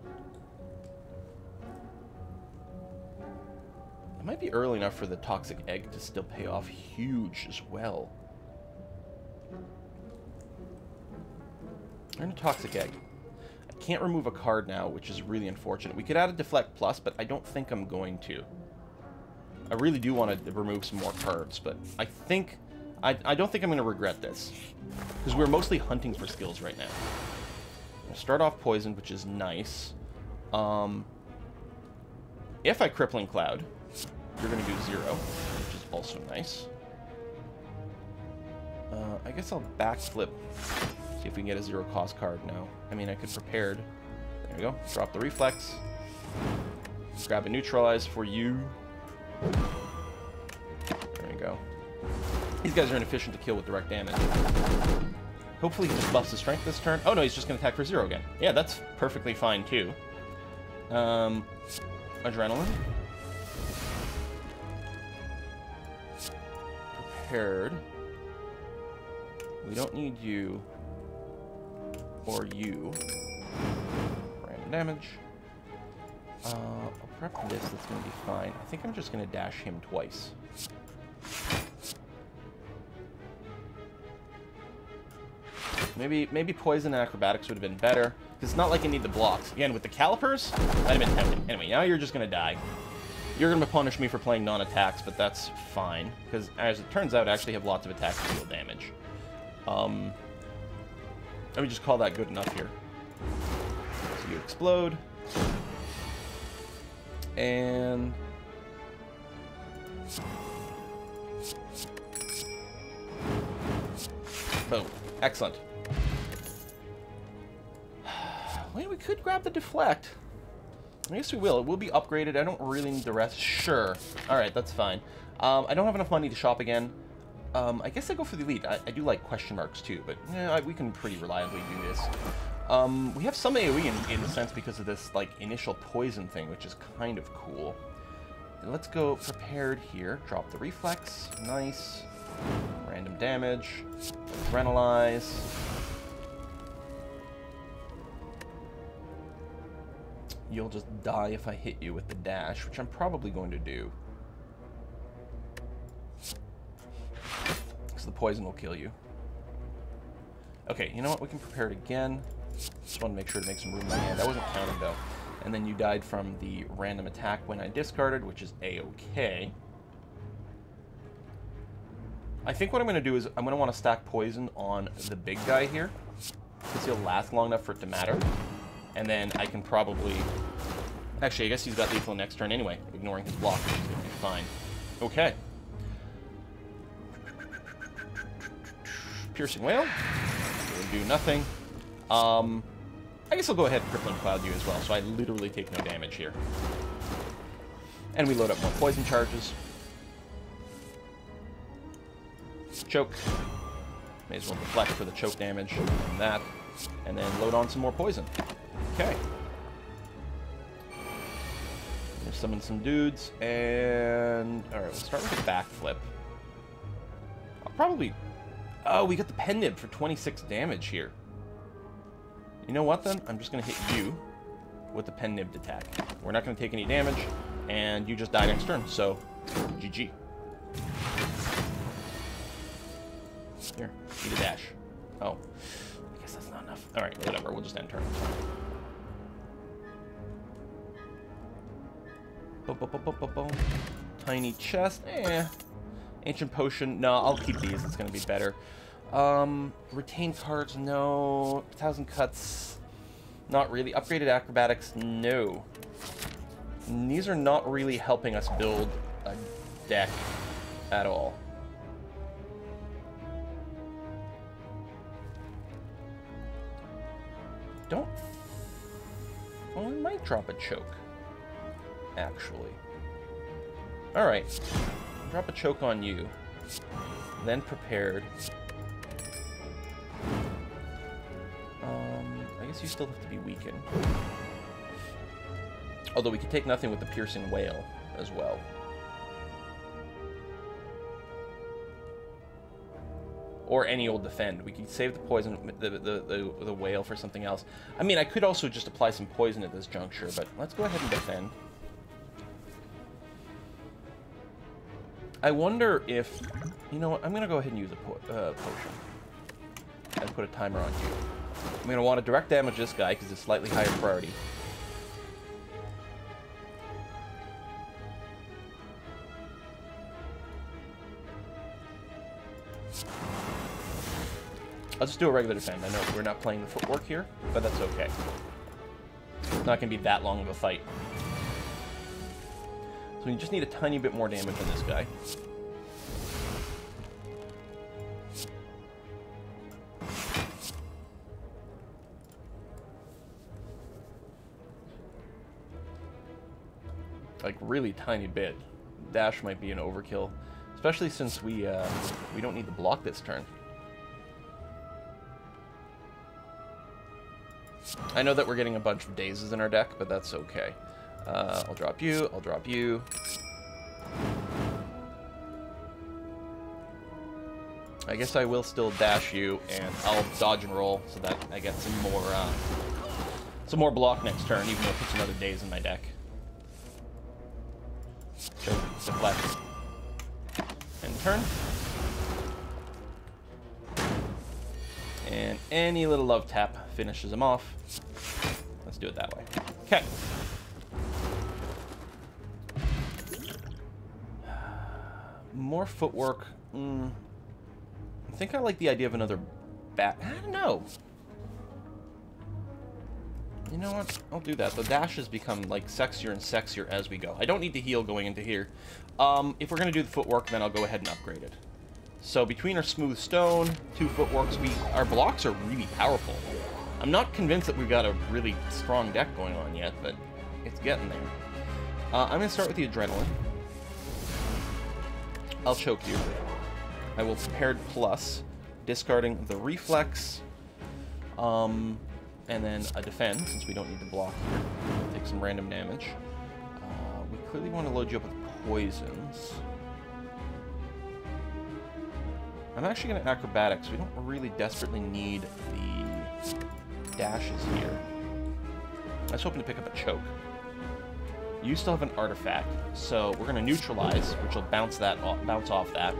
It might be early enough for the Toxic Egg to still pay off huge as well. Earn a Toxic Egg. I can't remove a card now, which is really unfortunate. We could add a Deflect Plus, but I don't think I'm going to. I really do want to remove some more cards, but I think... I don't think I'm going to regret this. Because we're mostly hunting for skills right now. I'm going to start off Poisoned, which is nice. If I Crippling Cloud, you're going to do 0, which is also nice. I guess I'll backflip. See if we can get a 0-cost card now. I mean, I could Prepared. There we go. Drop the Reflex. Grab a Neutralize for you. There we go. These guys are inefficient to kill with direct damage. Hopefully he just buffs his strength this turn. Oh no, he's just going to attack for 0 again. Yeah, that's perfectly fine too. Adrenaline. Prepared. We don't need you. Or you. Random damage. I'll prep this, that's going to be fine. I think I'm just going to dash him twice. Maybe Poison and Acrobatics would have been better. Because it's not like I need the blocks. Again, with the Calipers, that'd have been tempting. Anyway, now you're just going to die. You're going to punish me for playing non-attacks, but that's fine. Because as it turns out, I actually have lots of attacks to deal damage. Let me just call that good enough here. So you explode. And... boom. Excellent. Well, we could grab the Deflect. I guess we will. It will be upgraded. I don't really need the rest. Sure. Alright, that's fine. I don't have enough money to shop again. I guess I go for the Elite. I do like question marks too, but yeah, we can pretty reliably do this. We have some AoE in a sense because of this like initial poison thing, which is kind of cool. And let's go Prepared here. Drop the Reflex. Nice. Random damage. Adrenalize. You'll just die if I hit you with the dash, which I'm probably going to do. Because the poison will kill you. Okay, you know what? We can prepare it again. Just want to make sure to make some room in my hand. That wasn't counted, though. And then you died from the random attack when I discarded, which is A-okay. I think what I'm going to do is I'm going to want to stack poison on the big guy here. Because he'll last long enough for it to matter. And then I can probably... actually, I guess he's got lethal next turn anyway, ignoring his block, which is going to be fine. Okay. Piercing Whale. Will do nothing. I guess I'll go ahead and Crippling Cloud you as well, so I literally take no damage here. And we load up more poison charges. Choke. May as well deflect for the choke damage from that. And then load on some more poison. Okay. We'll summon some dudes, and... alright, we'll start with a backflip. I'll probably... oh, we got the Pen Nib for 26 damage here. You know what, then? I'm just going to hit you with the Pen Nib attack. We're not going to take any damage, and you just die next turn, so GG. Here, eat a dash. Oh. I guess that's not enough. Alright, whatever, we'll just end turn. Tiny chest, Ancient Potion, no, I'll keep these, it's gonna be better. Retain cards, no. 1,000 cuts, not really. Upgraded Acrobatics, no. And these are not really helping us build a deck at all. Don't... well, we might drop a choke, actually. Alright. Drop a choke on you. Then prepared. I guess you still have to be weakened. Although we could take nothing with the Piercing Whale as well. Or any old defend. We could save the poison, the whale for something else. I mean, I could also just apply some poison at this juncture, but let's go ahead and defend. I wonder if... You know what? I'm going to go ahead and use a potion. And put a timer on you. I'm going to want to direct damage this guy because it's slightly higher priority. I'll just do a regular defend. I know we're not playing the footwork here, but that's okay. It's not going to be that long of a fight. So we just need a tiny bit more damage on this guy. Like, really tiny bit. Dash might be an overkill, especially since we don't need to block this turn. I know that we're getting a bunch of dazes in our deck, but that's okay. I'll drop you, I'll drop you. I guess I will still dash you, and I'll dodge and roll so that I get some more block next turn, even though it puts another daze in my deck. Choke, deflect, and turn. And any little love tap finishes him off. Let's do it that way. Okay. More footwork. I think I like the idea of another bat. I don't know. You know what? I'll do that. The dashes become like sexier and sexier as we go. I don't need to heal going into here. If we're going to do the footwork, then I'll go ahead and upgrade it. So between our smooth stone, 2 footworks, our blocks are really powerful. I'm not convinced that we've got a really strong deck going on yet, but it's getting there. I'm going to start with the adrenaline. I'll choke you. I will prepared plus, discarding the reflex, and then a defend, since we don't need to block here. Take some random damage. We clearly want to load you up with poisons. I'm actually going to acrobatics. We don't really desperately need the dashes here. I was hoping to pick up a choke. You still have an artifact, so we're going to neutralize, which will bounce off that.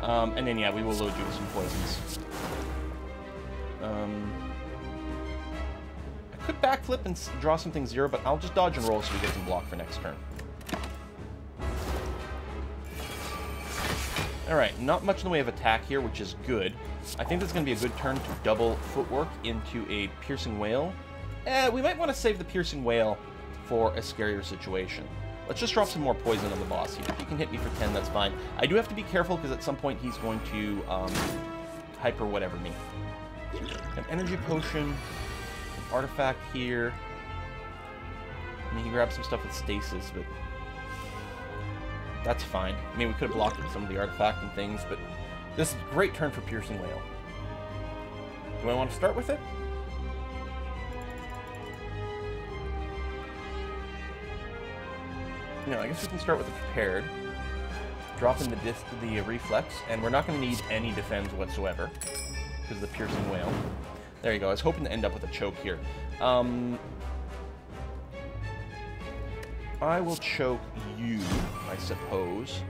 And then, yeah, we will load you with some poisons. I could backflip and draw something 0, but I'll just dodge and roll so we get some block for next turn. Alright, not much in the way of attack here, which is good. I think this is going to be a good turn to double footwork into a piercing whale. We might want to save the piercing whale for a scarier situation. Let's just drop some more poison on the boss here. If he can hit me for 10, that's fine. I do have to be careful because at some point he's going to hyper whatever me. An energy potion, an artifact here. I mean, he grabs some stuff with stasis, but that's fine. I mean, we could have blocked with some of the artifact and things, but this is a great turn for Piercing Whale. Do I want to start with it? No, I guess we can start with the prepared. Drop in the reflex, and we're not going to need any defense whatsoever because of the Piercing Whale. There you go. I was hoping to end up with a choke here. I will choke you, I suppose.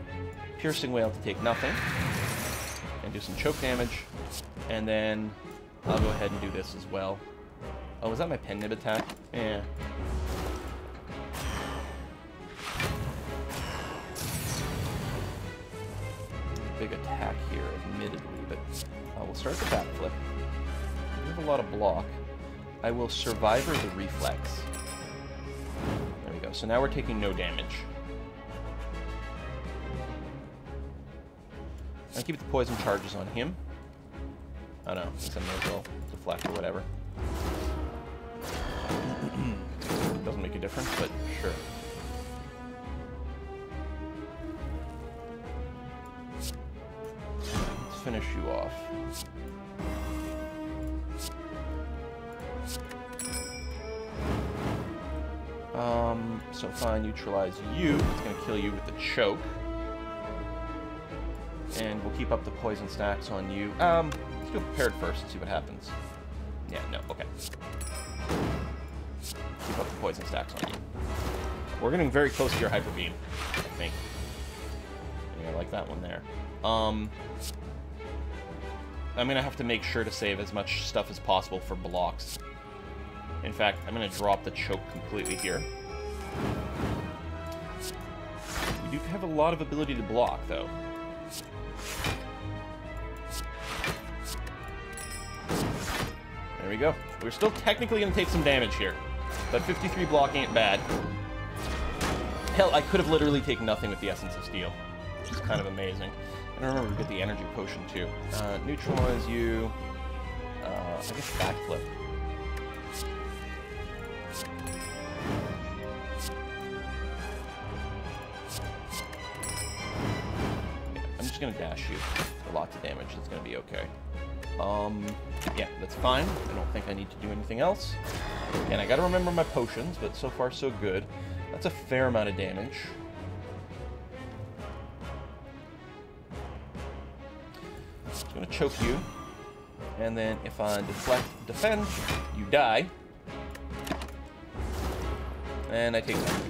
Piercing Whale to take nothing. And do some choke damage. And then I'll go ahead and do this as well. Oh, was that my pen nib attack? Yeah. Big attack here, admittedly, but we'll start the backflip. We have a lot of block. I will Survivor the reflex. There we go. So now we're taking no damage. I'll keep the poison charges on him. Oh no, I guess I may as well deflect or whatever. Doesn't make a difference, but sure. Let's finish you off. So if I neutralize you, it's going to kill you with the choke. And we'll keep up the poison stacks on you. Let's do prepared first and see what happens. Yeah, no, okay. Keep up the poison stacks on you. We're getting very close to your Hyper Beam, I think. Yeah, I like that one there. I'm gonna have to make sure to save as much stuff as possible for blocks. In fact, I'm gonna drop the choke completely here. We do have a lot of ability to block, though. There we go. We're still technically going to take some damage here, but 53 block ain't bad. Hell, I could have literally taken nothing with the Essence of Steel, which is kind of amazing. And remember, we get the energy potion, too. Neutralize you. I guess backflip. Yeah, I'm just going to dash you for lots of damage. That's going to be okay. Yeah, that's fine. I don't think I need to do anything else. And I gotta remember my potions, but so far so good. That's a fair amount of damage. Just gonna choke you. And then if I defend, you die. And I take that.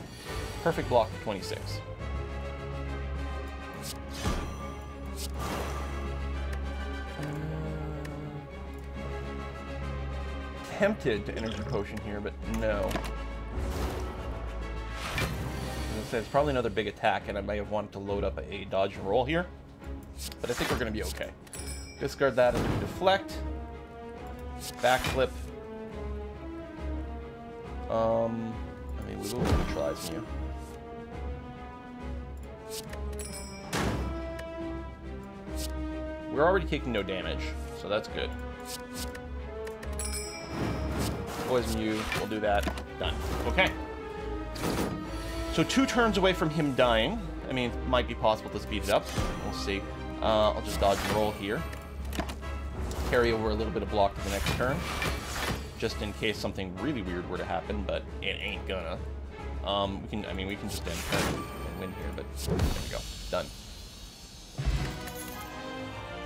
Perfect block for 26. Tempted to energy potion here, but no. It's probably another big attack, and I may have wanted to load up a dodge and roll here, but I think we're going to be okay. Discard that and do deflect, backflip. I mean, we will neutralize you. We're already taking no damage, so that's good. Poison you, we'll do that. Done. Okay. So 2 turns away from him dying. I mean, it might be possible to speed it up. We'll see. I'll just dodge and roll here. Carry over a little bit of block to the next turn. Just in case something really weird were to happen, but it ain't gonna. We can just end turn and win here, but there we go. Done.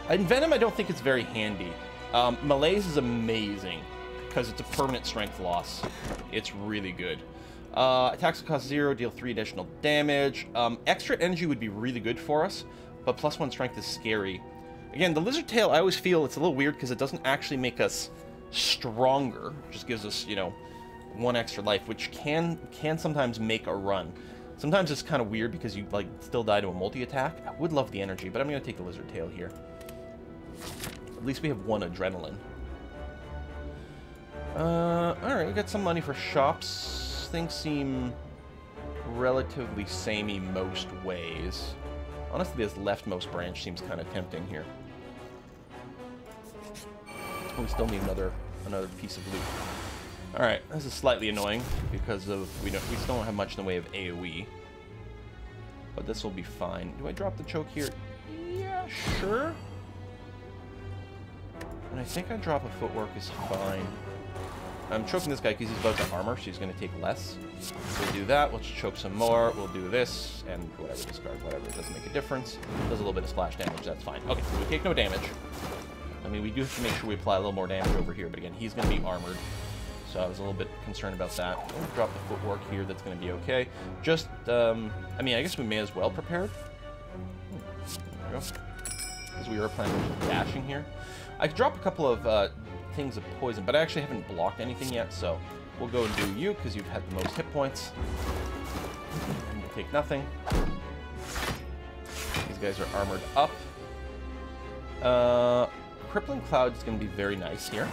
In Venom, I don't think it's very handy. Malaise is amazing, because it's a permanent strength loss. It's really good. Attacks that cost 0, deal 3 additional damage. Extra energy would be really good for us, but +1 strength is scary. Again, the Lizard Tail, I always feel it's a little weird because it doesn't actually make us stronger. It just gives us, you know, 1 extra life, which can sometimes make a run. Sometimes it's kind of weird because you, like, still die to a multi-attack. I would love the energy, but I'm going to take the Lizard Tail here. At least we have 1 adrenaline. Alright, we got some money for shops. Things seem relatively samey most ways. Honestly, this leftmost branch seems kind of tempting here. We still need another piece of loot. Alright, this is slightly annoying because of we still don't have much in the way of AoE. But this will be fine. Do I drop the choke here? Yeah, sure. And I think I drop a footwork is fine. I'm choking this guy because he's about to armor, so he's going to take less. So we'll do that. We'll choke some more. We'll do this, and whatever, discard, whatever. It doesn't make a difference. Does a little bit of splash damage. That's fine. Okay, so we take no damage. I mean, we do have to make sure we apply a little more damage over here, but again, he's going to be armored. So I was a little bit concerned about that. We'll drop the footwork here. That's going to be okay. Just, I mean, I guess we may as well prepare. There we go. Because we are planning on dashing here. I could drop a couple of things of poison, but I actually haven't blocked anything yet, so we'll go and do you, because you've had the most hit points. And we'll take nothing. These guys are armored up. Crippling Cloud is going to be very nice here.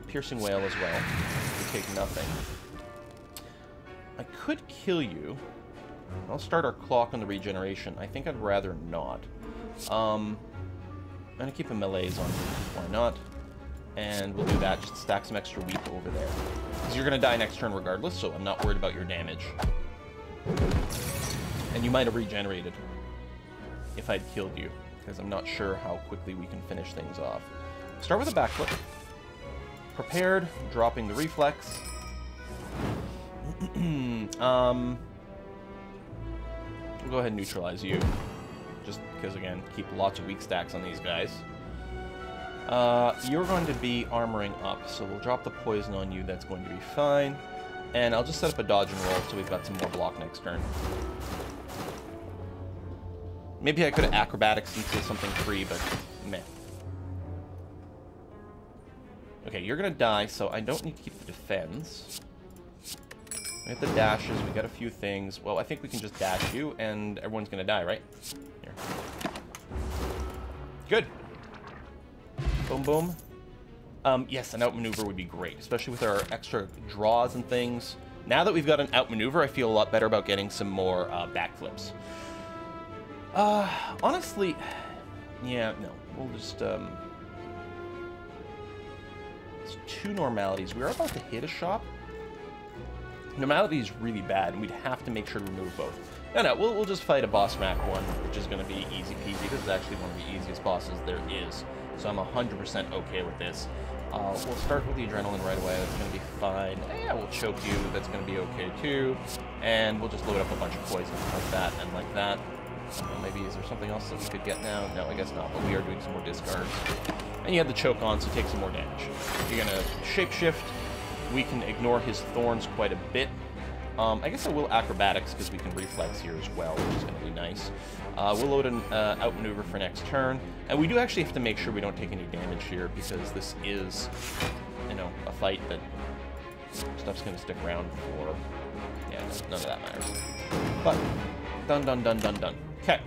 Piercing Wail as well. We take nothing. I could kill you. I'll start our clock on the regeneration. I think I'd rather not. I'm going to keep a melees on. Why not? And we'll do that. Just stack some extra weak over there. Because you're going to die next turn regardless, so I'm not worried about your damage. And you might have regenerated if I'd killed you, because I'm not sure how quickly we can finish things off. Start with a backflip. Prepared, dropping the reflex. we'll go ahead and neutralize you. Just because, again, keep lots of weak stacks on these guys. You're going to be armoring up, so we'll drop the poison on you. That's going to be fine. And I'll just set up a dodge and roll so we've got some more block next turn. Maybe I could have acrobatics into something free, but meh. Okay, you're going to die, so I don't need to keep the defense. We have the dashes, we got a few things. Well, I think we can just dash you, and everyone's going to die, right? Here. Good. Boom, boom. Yes, an outmaneuver would be great, especially with our extra draws and things. Now that we've got an outmaneuver, I feel a lot better about getting some more backflips. Honestly, yeah, no. We'll just, it's 2 normalities. We are about to hit a shop. Normality is really bad, and we'd have to make sure to remove both. No, we'll just fight a boss Mac 1, which is going to be easy peasy. This is actually one of the easiest bosses there is, so I'm 100% okay with this. We'll start with the adrenaline right away. That's going to be fine. Yeah, we'll choke you. That's going to be okay too. And we'll just load up a bunch of poison like that and like that. Maybe is there something else that we could get now? No, I guess not. But we are doing some more discards. And you have the choke on, so take some more damage. You're going to shapeshift. We can ignore his thorns quite a bit. I guess I will acrobatics because we can reflex here as well, which is going to be nice. We'll load an outmaneuver for next turn. And we do actually have to make sure we don't take any damage here because this is, you know, a fight that stuff's going to stick around for... Yeah, none of that matters. But, done. Okay.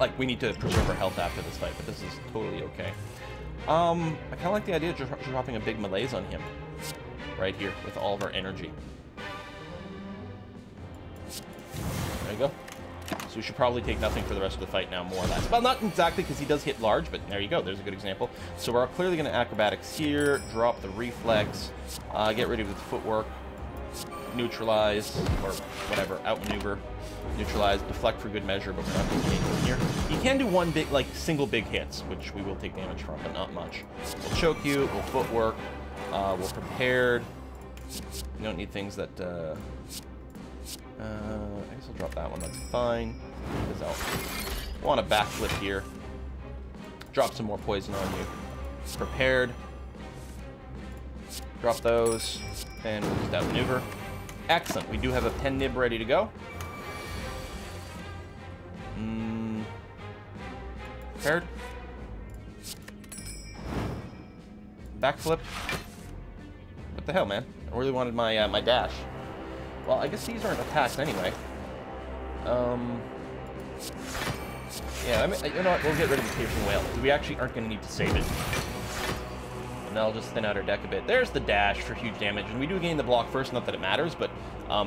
Like, we need to preserve our health after this fight, but this is totally okay. I kind of like the idea of dropping a big malaise on him. Right here, with all of our energy. There you go. So we should probably take nothing for the rest of the fight now, more or less. Well, not exactly, because he does hit large, but there you go. There's a good example. So we're clearly going to acrobatics here, drop the reflex, get rid of the footwork, neutralize, or whatever, outmaneuver, neutralize, deflect for good measure, but we're not taking anything here. You can do one big, like, single big hits, which we will take damage from, but not much. We'll choke you, we'll footwork, we're prepared. You don't need things that, I guess I'll drop that one, that's fine. Because I'll want a backflip here. Drop some more poison on you. Prepared. Drop those. And we'll just outmaneuver. Excellent. We do have a pen nib ready to go. Prepared. Backflip. What the hell, man? I really wanted my my dash. Well, I guess these aren't attacks anyway. Yeah, I mean, you know what? We'll get rid of the piercing whale. We actually aren't going to need to save it. And then I'll just thin out our deck a bit. There's the dash for huge damage, and we do gain the block first. Not that it matters, but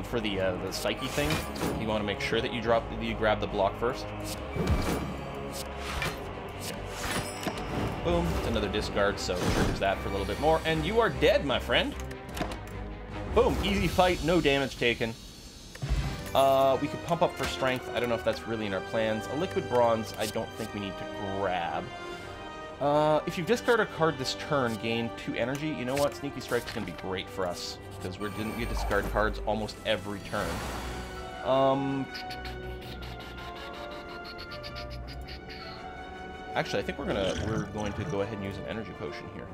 for the psyche thing, you want to make sure that you grab the block first. Boom. It's another discard, so it triggers that for a little bit more. And you are dead, my friend. Boom. Easy fight. No damage taken. We could pump up for strength. I don't know if that's really in our plans. A liquid bronze, I don't think we need to grab. If you discard a card this turn, gain 2 energy. You know what? Sneaky Strike is going to be great for us because we discard cards almost every turn. Actually, I think we're going to go ahead and use an energy potion here.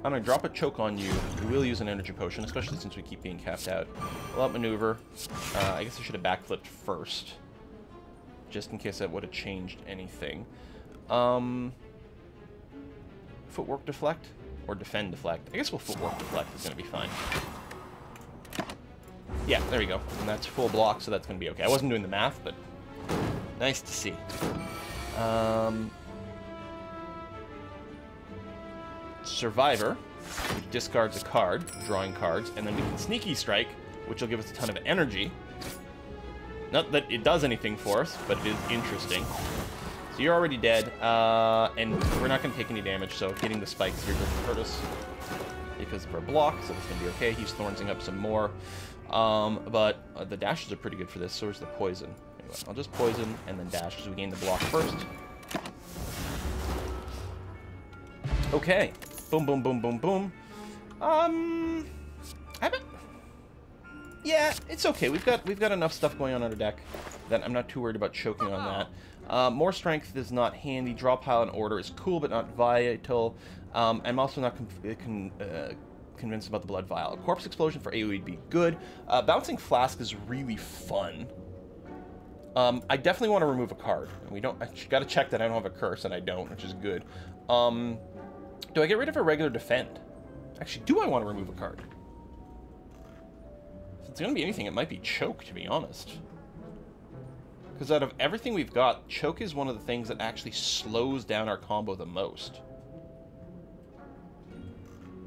I'm going to drop a choke on you. We will use an energy potion, especially since we keep being capped out. We'll outmaneuver. I guess I should have backflipped first, just in case that would have changed anything. Footwork deflect? Or defend deflect? I guess we'll footwork deflect. It's going to be fine. Yeah, there we go. And that's full block, so that's going to be okay. I wasn't doing the math, but nice to see. Survivor, which discards a card, drawing cards, and then we can Sneaky Strike, which will give us a ton of energy. Not that it does anything for us, but it is interesting. So you're already dead, and we're not going to take any damage, so getting the spikes here doesn't hurt us because of our block, so it's going to be okay. He's thornsing up some more. But the dashes are pretty good for this, so is the poison. Anyway, I'll just poison and then dash, so we gain the block first. Okay. Boom, boom, boom, boom, boom. I Yeah, it's okay. We've got enough stuff going on our deck that I'm not too worried about choking on that. More strength is not handy. Draw pile in order is cool, but not vital. I'm also not convinced about the blood vial. Corpse explosion for AoE would be good. Bouncing flask is really fun. I definitely want to remove a card. We don't. I got to check that I don't have a curse, and I don't, which is good. Do I get rid of a regular defend? Actually, do I want to remove a card? If it's going to be anything, it might be choke, to be honest. Because out of everything we've got, choke is one of the things that actually slows down our combo the most.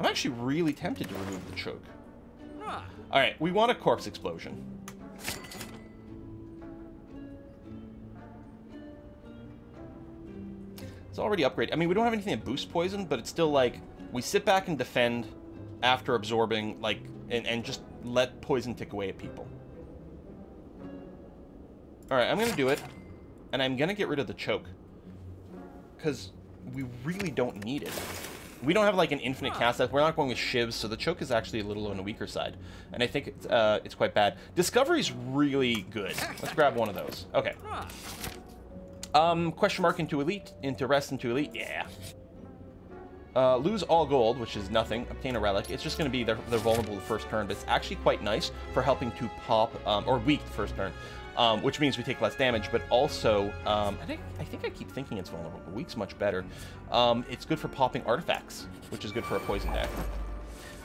I'm actually really tempted to remove the choke. Alright, we want a corpse explosion. It's already upgraded. I mean, we don't have anything that boosts poison, but it's still like, we sit back and defend after absorbing, like, and just let poison tick away at people. Alright, I'm gonna do it, and I'm gonna get rid of the choke. Because we really don't need it. We don't have, like, an infinite cast out. We're not going with shivs, so the choke is actually a little on the weaker side. And I think it's quite bad. Discovery's really good. Let's grab one of those. Okay. Question mark into elite, into rest, into elite. Yeah. Lose all gold, which is nothing. Obtain a relic. It's just going to be they're vulnerable the first turn, but it's actually quite nice for helping to pop, or weak the first turn, which means we take less damage, but also, I think I keep thinking it's vulnerable, but weak's much better. It's good for popping artifacts, which is good for a poison deck.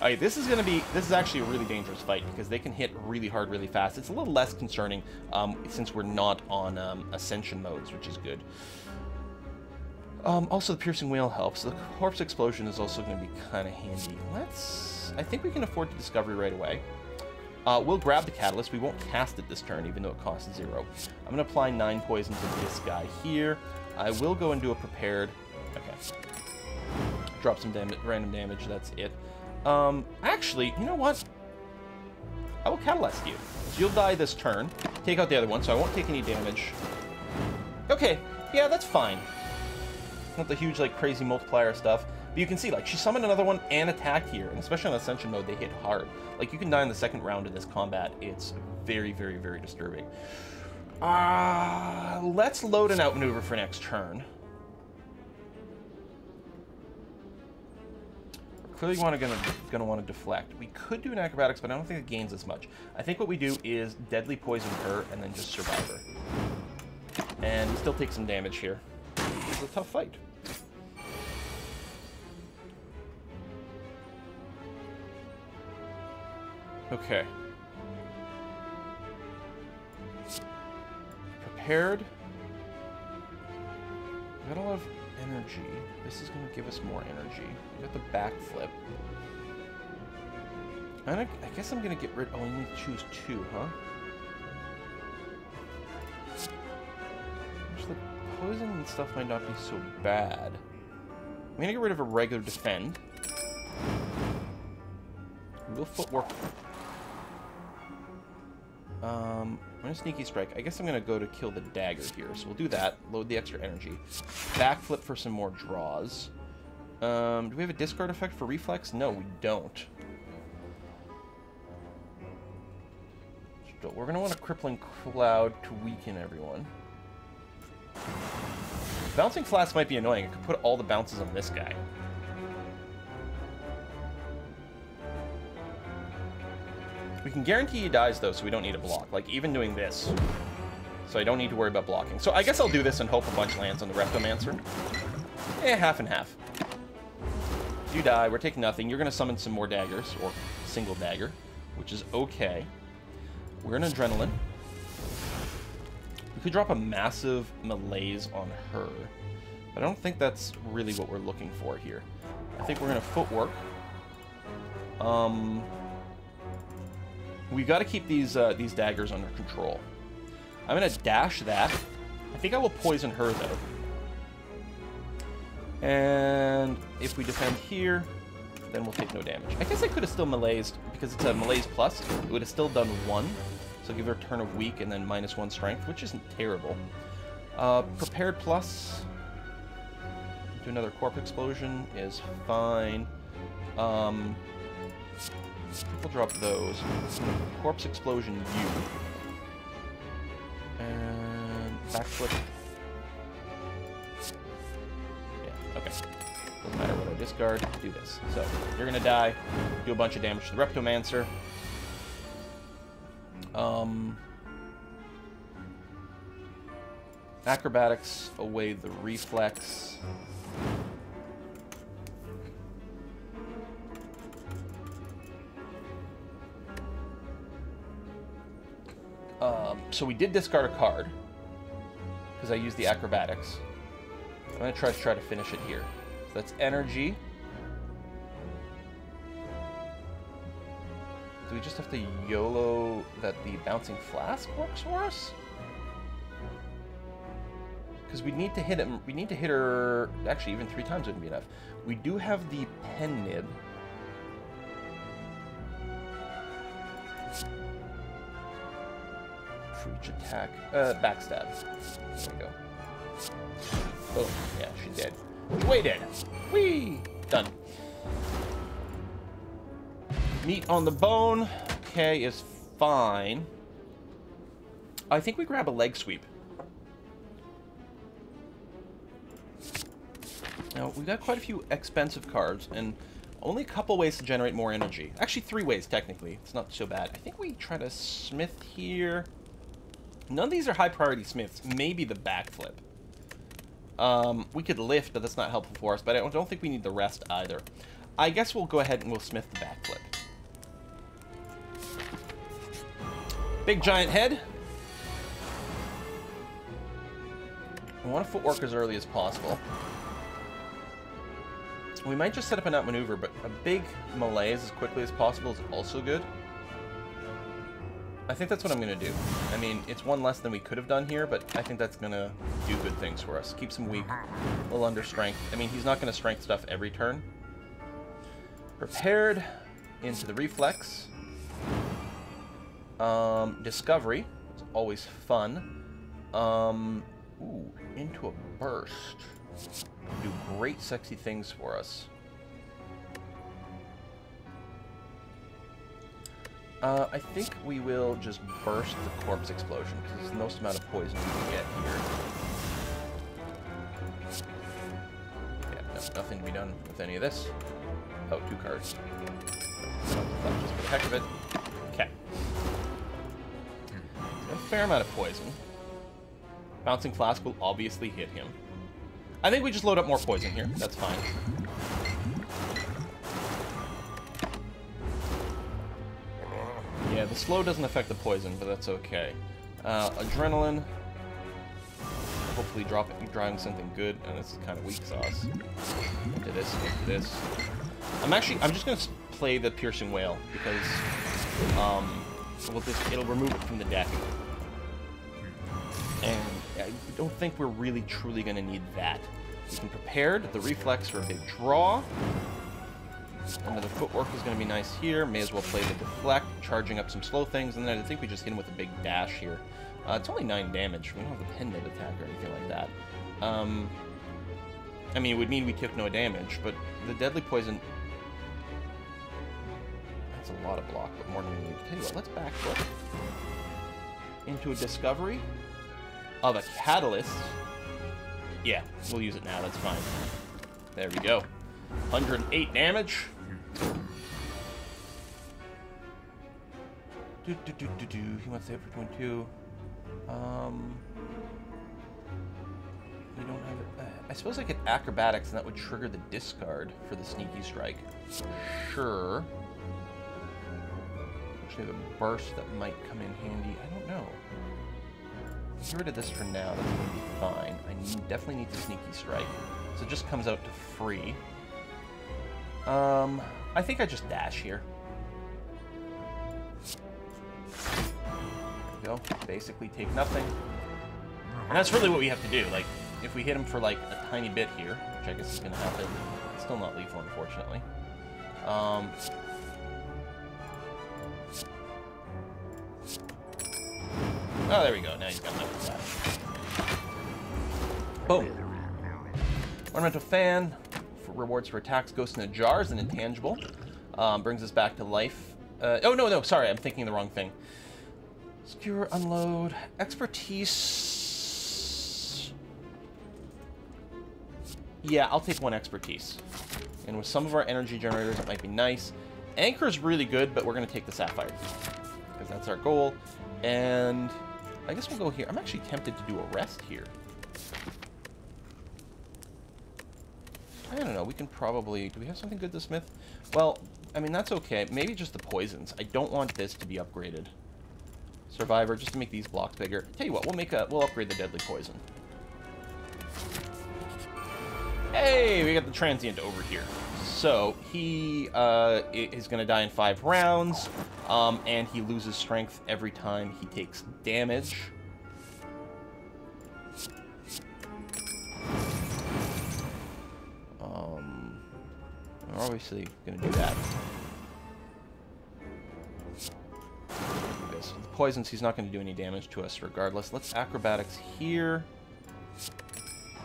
Alright, this is actually a really dangerous fight, because they can hit really hard, really fast. It's a little less concerning, since we're not on, Ascension modes, which is good. Also, the Piercing Whale helps. The Corpse Explosion is also going to be kind of handy. I think we can afford the Discovery right away. We'll grab the Catalyst. We won't cast it this turn, even though it costs 0. I'm going to apply 9 poison to this guy here. I will go and do a Prepared. Okay. Drop some random damage. That's it. Actually, you know what? I will Catalyst you. So you'll die this turn. Take out the other one, so I won't take any damage. Okay. Yeah, that's fine. Not the huge, like, crazy multiplier stuff. But you can see, like, she summoned another one and attacked here. And especially on Ascension mode, they hit hard. Like, you can die in the second round of this combat. It's very, very, very disturbing. Let's load an outmaneuver for next turn. We're clearly gonna want to deflect. We could do an acrobatics, but I don't think it gains as much. I think what we do is deadly poison her and then just survive her. And we still take some damage here. It's a tough fight. Okay. Prepared. We got a lot of energy. This is going to give us more energy. We got the backflip. I guess I'm going to get rid... Oh, we need to choose 2, huh? Actually, poison and stuff might not be so bad. I'm going to get rid of a regular defend. We'll footwork. I'm going to sneaky strike. I guess I'm going to go to kill the dagger here. So we'll do that. Load the extra energy. Backflip for some more draws. Do we have a discard effect for reflex? No, we don't. We're going to want a crippling cloud to weaken everyone. Bouncing flask might be annoying. I could put all the bounces on this guy. We can guarantee he dies, though, so we don't need a block. Like, even doing this. So I don't need to worry about blocking. So I guess I'll do this and hope a bunch lands on the Reptomancer. Half and half. You die, we're taking nothing. You're going to summon some more daggers, or single dagger, which is okay. We're in Adrenaline. We could drop a massive malaise on her. But I don't think that's really what we're looking for here. I think we're going to footwork. We got to keep these daggers under control. I'm going to dash that. I think I will poison her, though. And if we defend here, then we'll take no damage. I guess I could have still melee'd, because it's a melee's plus. It would have still done 1. So give her a turn of weak and then -1 strength, which isn't terrible. Prepared plus. Do another corpse explosion is fine. We'll drop those. Corpse Explosion you. And backflip. Yeah, okay. Doesn't matter what I discard, do this. So, you're gonna die, do a bunch of damage to the Reptomancer. Acrobatics away the reflex. So we did discard a card because I used the acrobatics. I'm going to try to finish it here. So that's energy. Do we just have to YOLO that the bouncing flask works for us? Because we need to hit him. We need to hit her. Actually, even 3 times wouldn't be enough. We do have the pen nib. For each attack. Backstab. There we go. Oh, yeah, she's dead. Way dead. Whee! Done. Meat on the bone. Okay, is fine. I think we grab a leg sweep. Now, we've got quite a few expensive cards, and only a couple ways to generate more energy. Actually, 3 ways, technically. It's not so bad. I think we try to smith here. None of these are high-priority smiths. Maybe the backflip. We could lift, but that's not helpful for us, but I don't think we need the rest either. I guess we'll go ahead and we'll smith the backflip. Big giant head. I want to footwork as early as possible. We might just set up a nut maneuver, but a big malaise as quickly as possible is also good. I think that's what I'm going to do. I mean, it's 1 less than we could have done here, but I think that's going to do good things for us. Keeps him weak, a little under strength. I mean, he's not going to strength stuff every turn. Prepared into the reflex. Discovery. It's always fun. Ooh, into a burst. Do great sexy things for us. I think we will just burst the corpse explosion, because it's the most amount of poison we can get here. Yeah, no, nothing to be done with any of this. Oh, 2 cards. Just for the heck of it. Okay. A fair amount of poison. Bouncing Flask will obviously hit him. I think we just load up more poison here. That's fine. Yeah, the slow doesn't affect the poison, but that's okay. Adrenaline. Hopefully drawing something good, and it's kind of weak sauce. Into this, into this. I'm just gonna play the Piercing Wail, because, it'll remove it from the deck. And I don't think we're really truly gonna need that. We can prepare the reflex for a big draw. Another footwork is going to be nice here. May as well play the deflect, charging up some slow things, and then I think we just hit him with a big dash here. It's only 9 damage. We don't have a pen nib attack or anything like that. I mean, it would mean we took no damage, but the deadly poison... That's a lot of block, but more than we need. Tell you what, let's backflip into a discovery of a catalyst. Yeah, we'll use it now. That's fine. There we go. 108 damage. He wants to hit for 22. We don't have it. I suppose I could acrobatics, and that would trigger the discard for the sneaky strike. Sure. Actually, have a burst that might come in handy. I don't know. Get rid of this for now. That's going to be fine. I definitely need the sneaky strike. So it just comes out to free. I think I just dash here. There we go. Basically take nothing. And that's really what we have to do. Like, if we hit him for, like, a tiny bit here, which I guess is going to happen, it's still not lethal, unfortunately. Oh, there we go. Now he's got enough of that. Boom. Ornamental Fan. Rewards for attacks, ghosts in a jar is an intangible. Brings us back to life Oh, no, sorry, I'm thinking the wrong thing. Skewer, unload, expertise. Yeah, I'll take 1 expertise. And with some of our energy generators, it might be nice. Anchor's really good, but we're going to take the sapphire. Because that's our goal. And I guess we'll go here. I'm actually tempted to do a rest here. I don't know, we can probably... Do we have something good to smith? Well, I mean, that's okay. Maybe just the poisons. I don't want this to be upgraded. Survivor, just to make these blocks bigger. Tell you what, we'll upgrade the deadly poison. Hey, we got the transient over here. So, he is going to die in 5 rounds, and he loses strength every time he takes damage. We're obviously going to do that. Okay, so the poisons, he's not going to do any damage to us regardless. Let's acrobatics here.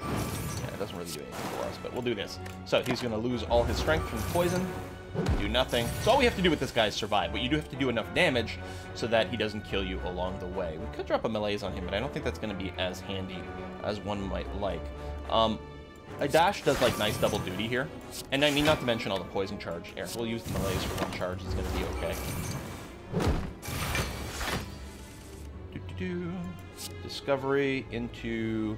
Yeah, it doesn't really do anything for us, but we'll do this. So he's going to lose all his strength from poison. Do nothing. So all we have to do with this guy is survive, but you do have to do enough damage so that he doesn't kill you along the way. We could drop a melees on him, but I don't think that's going to be as handy as one might like. A dash does, like, nice double duty here. And I mean, not to mention all the poison charge here. We'll use the melees for 1 charge. It's going to be okay. Discovery into...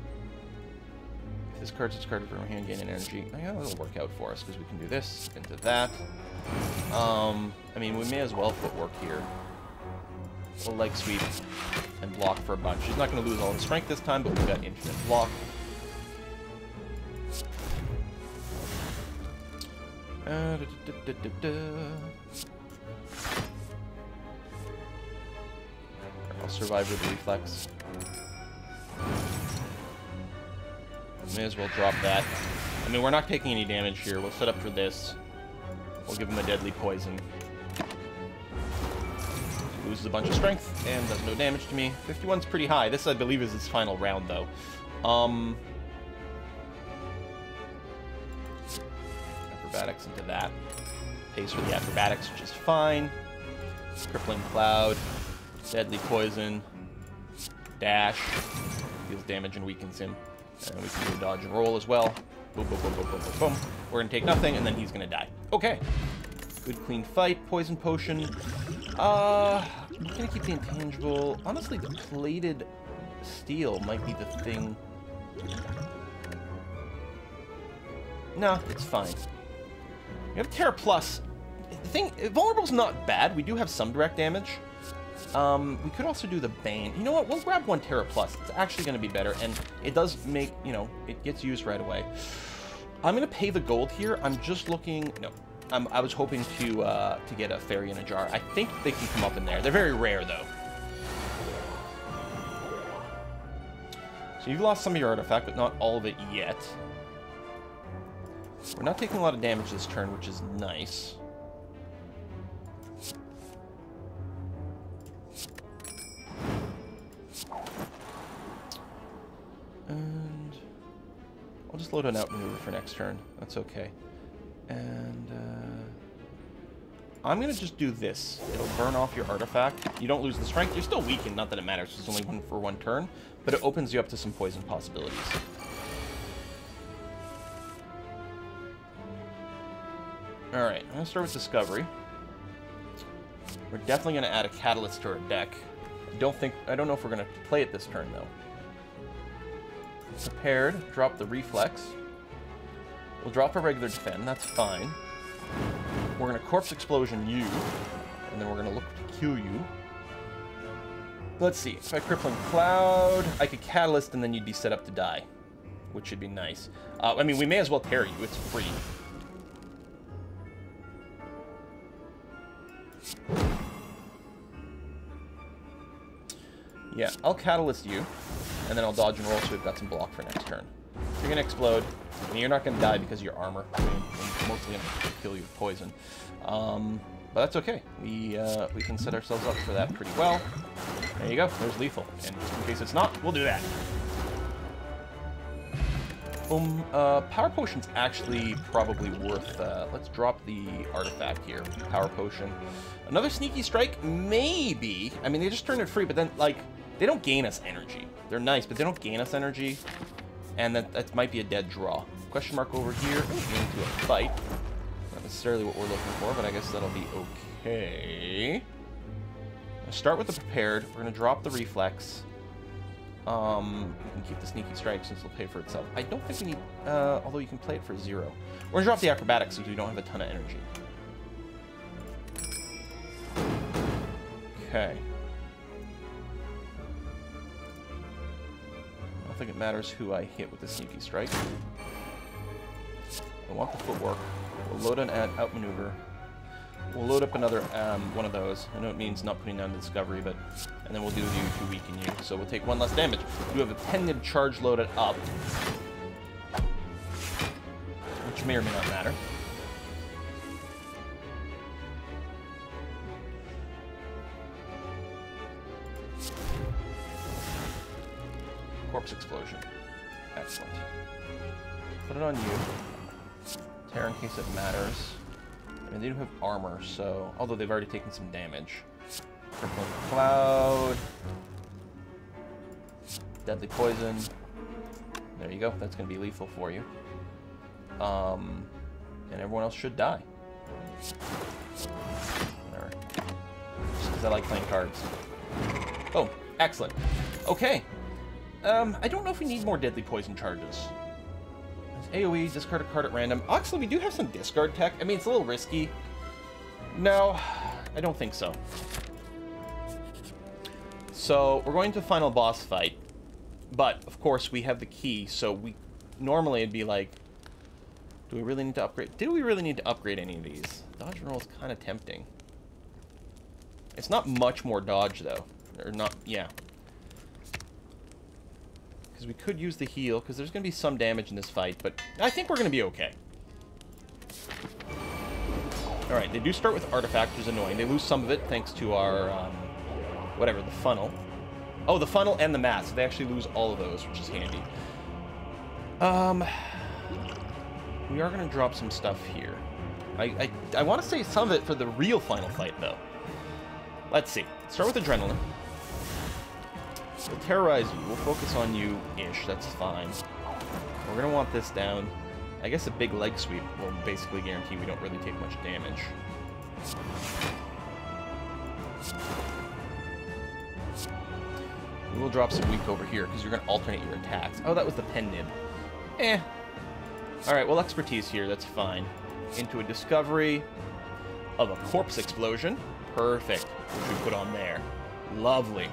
If this card's discarded from our hand, gain an energy. Oh, yeah, that'll work out for us, because we can do this into that. I mean, we may as well put work here. We'll leg sweep and block for a bunch. She's not going to lose all his strength this time, but we've got infinite block. I'll survive with the reflex. May as well drop that. I mean, we're not taking any damage here. We'll set up for this. We'll give him a deadly poison. He loses a bunch of strength and does no damage to me. 51's pretty high. This, I believe, is his final round, though. Acrobatics into that. Pays for the acrobatics, which is fine. Crippling Cloud. Deadly Poison. Dash. Deals damage and weakens him. And we can do a dodge and roll as well. Boom, boom, boom, boom, boom, boom, boom. We're going to take nothing, and then he's going to die. Okay. Good, clean fight. Poison Potion. I'm going to keep the intangible. Honestly, the plated steel might be the thing. No, it's fine. We have Terra Plus. The thing, Vulnerable's not bad. We do have some direct damage. We could also do the Bane. You know what? We'll grab 1 Terra Plus. It's actually going to be better, and it does make, you know, it gets used right away. I'm going to pay the gold here. I'm just looking... No. I was hoping to get a fairy in a jar. I think they can come up in there. They're very rare, though. So you've lost some of your artifact, but not all of it yet. We're not taking a lot of damage this turn, which is nice. And I'll just load an outmaneuver for next turn. That's okay. And I'm going to just do this. It'll burn off your artifact. You don't lose the strength. You're still weakened. Not that it matters. It's only 1 for 1 turn. But it opens you up to some poison possibilities. Alright, I'm going to start with Discovery. We're definitely going to add a Catalyst to our deck. I don't know if we're going to play it this turn, though. Prepared, drop the Reflex. We'll drop our regular Defend, that's fine. We're going to Corpse Explosion you, and then we're going to look to kill you. Let's see, if I Crippling Cloud, I could Catalyst and then you'd be set up to die, which should be nice. I mean, we may as well tear you, it's free. Yeah, I'll Catalyst you, and then I'll dodge and roll so we've got some block for next turn. You're going to explode, and you're not going to die because of your armor. I mean, I'm mostly going to kill you with poison. But that's okay. We can set ourselves up for that pretty well. There you go. There's lethal. And just in case it's not, we'll do that. Power Potion's actually probably worth, let's drop the artifact here. Power Potion. Another Sneaky Strike? Maybe. I mean, they just turned it free, but then, like, they don't gain us energy. They're nice, but they don't gain us energy. And that might be a dead draw. Question mark over here. Into a fight. Not necessarily what we're looking for, but I guess that'll be okay. Let's start with the prepared. We're going to drop the reflex. We can keep the Sneaky Strike since it'll pay for itself. I don't think we need, although you can play it for 0. We're going to drop the acrobatics since we don't have a ton of energy. Okay. I don't think it matters who I hit with the Sneaky Strike. I want the footwork. We'll load an outmaneuver. We'll load up another one of those. I know it means not putting down the discovery, but... And then we'll do you to weaken you. So we'll take 1 less damage. We have a 10-nib charge loaded up. Which may or may not matter. Corpse Explosion. Excellent. Put it on you. Tear in case it matters. I mean, they do have armor, so... Although they've already taken some damage. Crippling Cloud. Deadly Poison. There you go. That's going to be lethal for you. And everyone else should die. Whatever. Just because I like playing cards. Oh, excellent. Okay. I don't know if we need more Deadly Poison charges. AoE, discard a card at random. Actually, we do have some discard tech. I mean, it's a little risky. No, I don't think so. So, we're going to final boss fight. But, of course, we have the key, so we... Normally, it'd be like... Do we really need to upgrade? Did we really need to upgrade any of these? Dodge and roll is kind of tempting. It's not much more dodge, though. Or not... Yeah. Because we could use the heal, because there's going to be some damage in this fight, but I think we're going to be okay. Alright, they do start with Artifact, which is annoying. They lose some of it thanks to our, whatever, the funnel. Oh, the funnel and the mask. They actually lose all of those, which is handy. We are going to drop some stuff here. I want to save some of it for the real final fight, though. Let's see. Start with Adrenaline. We'll terrorize you. We'll focus on you-ish. That's fine. We're going to want this down. I guess a big leg sweep will basically guarantee we don't really take much damage. We will drop some weak over here, because you're going to alternate your attacks. Oh, that was the pen nib. Eh. Alright, well, expertise here. That's fine. Into a discovery of a corpse explosion. Perfect. Which we put on there. Lovely.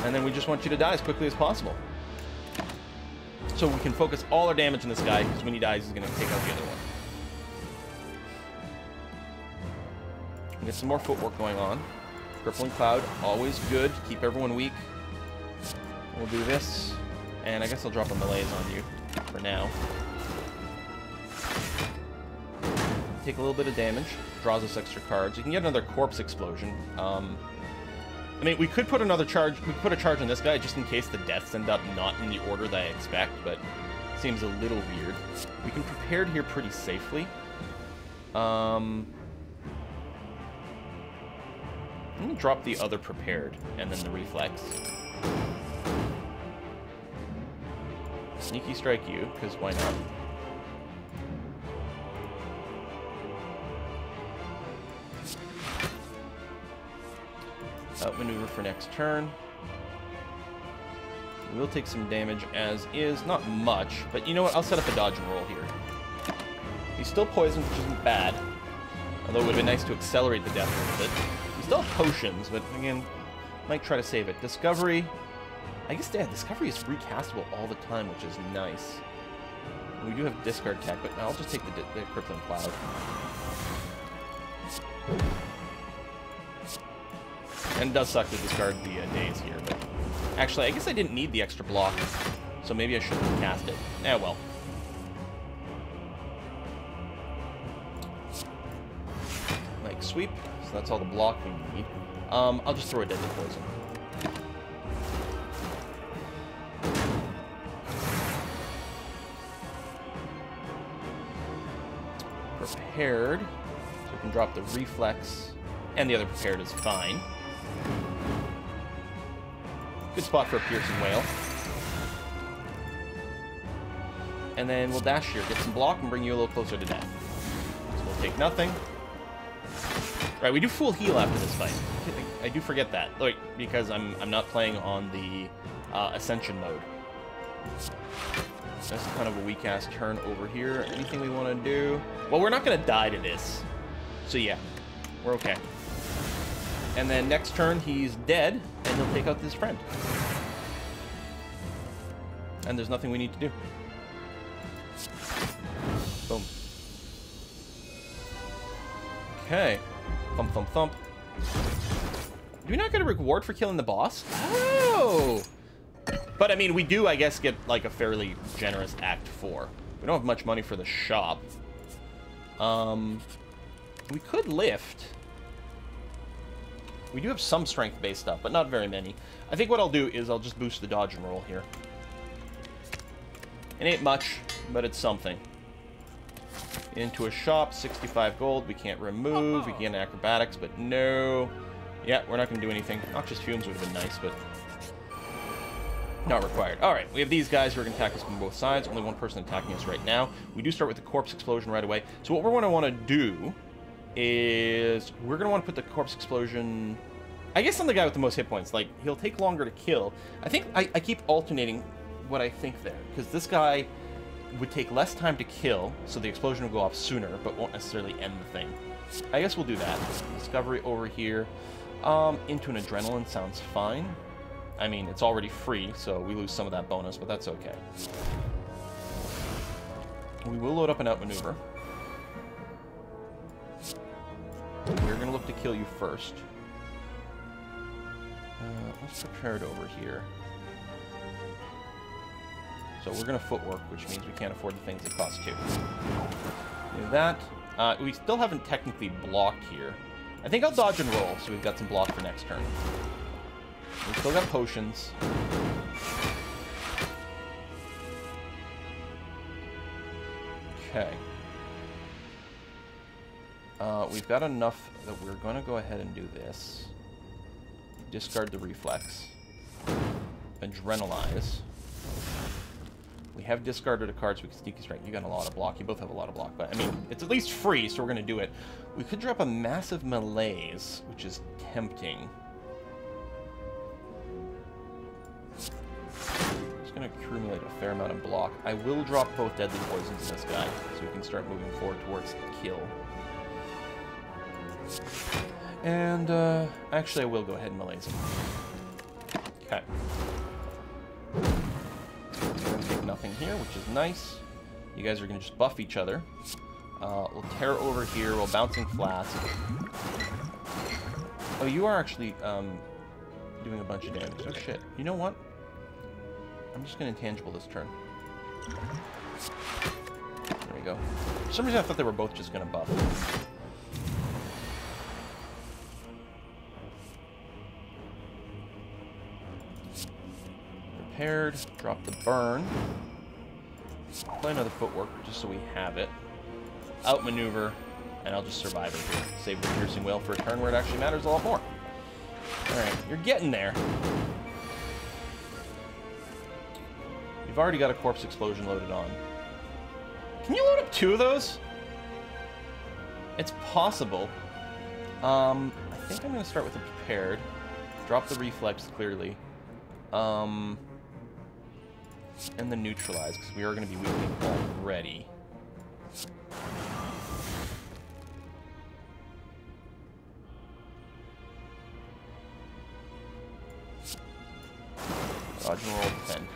And then we just want you to die as quickly as possible. So we can focus all our damage on this guy, because when he dies, he's going to take out the other one. We get some more footwork going on. Crippling Cloud, always good. Keep everyone weak. We'll do this. And I guess I'll drop a malaise on you for now. Take a little bit of damage. Draws us extra cards. You can get another Corpse Explosion. I mean, we could put another charge. We could put a charge on this guy just in case the deaths end up not in the order that I expect, but it seems a little weird. We can prepare here pretty safely. Let me drop the other prepared and then the reflex. Sneaky strike you, because why not? Outmaneuver for next turn. We'll take some damage as is. Not much, but you know what? I'll set up a dodge and roll here. He's still poisoned, which isn't bad. Although it would have been nice to accelerate the death a little bit. He still has potions, but again, might try to save it. Discovery. I guess, yeah, Discovery is recastable all the time, which is nice. We do have discard tech, but I'll just take the Crippling Cloud. And it does suck to discard the daze here, but... Actually, I guess I didn't need the extra block, so maybe I shouldn't have cast it. Eh, well. Like, sweep. So that's all the block we need. I'll just throw a Deadly Poison. Prepared. So we can drop the reflex. And the other prepared is fine. Good spot for a piercing whale. And then we'll dash here, get some block, and bring you a little closer to death. So we'll take nothing. Right, we do full heal after this fight. I do forget that, like, because I'm not playing on the Ascension mode. That's kind of a weak-ass turn over here. Anything we want to do? Well, we're not going to die to this. So yeah, we're okay. And then next turn, he's dead, and he'll take out this friend. And there's nothing we need to do. Boom. Okay. Thump, thump, thump. Do we not get a reward for killing the boss? Oh! But, I mean, we do, I guess, get, like, a fairly generous Act 4. We don't have much money for the shop. We could lift. We do have some strength-based stuff, but not very many. I think what I'll do is I'll just boost the dodge and roll here. It ain't much, but it's something. Into a shop, 65 gold. We can't remove. We can acrobatics, but no. Yeah, we're not going to do anything. Noxious fumes would have been nice, but not required. All right, we have these guys who are going to attack us from both sides. Only one person attacking us right now. We do start with the corpse explosion right away. So what we're going to want to do is we're going to want to put the corpse explosion, I guess, on the guy with the most hit points. Like, he'll take longer to kill. I think I keep alternating what I think there, because this guy would take less time to kill, so the explosion will go off sooner, but won't necessarily end the thing. I guess we'll do that. Discovery over here. Into an adrenaline sounds fine. I mean, it's already free, so we lose some of that bonus, but that's okay. We will load up an outmaneuver. We're going to look to kill you first. Let's prepare it over here. So we're going to footwork, which means we can't afford the things that cost 2. Do that. We still haven't technically blocked here. I think I'll dodge and roll, so we've got some block for next turn. We've still got potions. Okay. We've got enough that we're going to go ahead and do this. Discard the reflex. Adrenalize. We have discarded a card, so we can sneaky strike. You got a lot of block. You both have a lot of block, but I mean, it's at least free, so we're going to do it. We could drop a massive malaise, which is tempting. It's going to accumulate a fair amount of block. I will drop both deadly poisons in this guy, so we can start moving forward towards the kill. And, actually, I will go ahead and malaise him. Okay. Nothing here, which is nice. You guys are going to just buff each other. We'll tear over here. We'll bouncing flask. Oh, you are actually doing a bunch of damage. Oh, shit. You know what? I'm just going to intangible this turn. There we go. For some reason, I thought they were both just going to buff. Prepared. Drop the burn. Play another footwork just so we have it. Outmaneuver, and I'll just survive it here. Save the piercing whale for a turn where it actually matters a lot more. Alright, you're getting there. You've already got a corpse explosion loaded on. Can you load up 2 of those? It's possible. I think I'm going to start with the prepared. Drop the reflex, clearly. And the neutralize, because we are going to be weakening already. Dodge and roll, defend.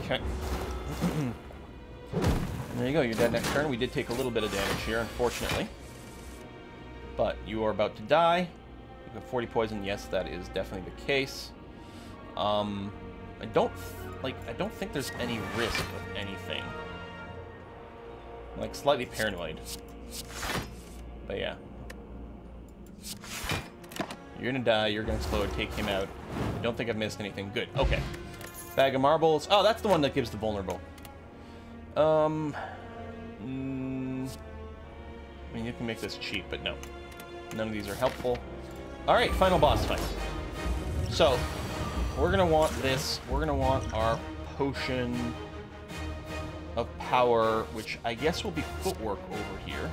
Okay. There you go, you're dead next turn. We did take a little bit of damage here, unfortunately. But you are about to die. You have 40 poison. Yes, that is definitely the case. I don't think there's any risk of anything. I'm, like, slightly paranoid. But yeah. You're gonna die, you're gonna explode, take him out. I don't think I've missed anything. Good, okay. Bag of marbles. Oh, that's the one that gives the vulnerable. I mean, you can make this cheap, but no. None of these are helpful. Alright, final boss fight. So, we're gonna want this. We're gonna want our potion of power, which I guess will be footwork over here.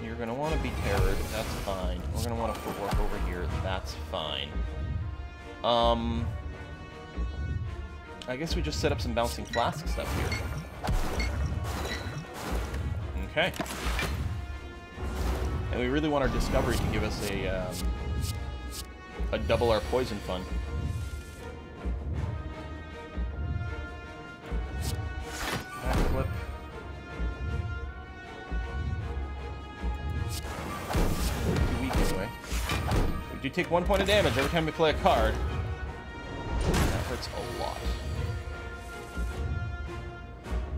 You're gonna want to be terrored. That's fine. We're gonna want to footwork over here. That's fine. I guess we just set up some bouncing flask stuff here. Okay. And we really want our discovery to give us a double our poison fun. Backflip. Too weak anyway. We do take 1 point of damage every time we play a card. That hurts a lot.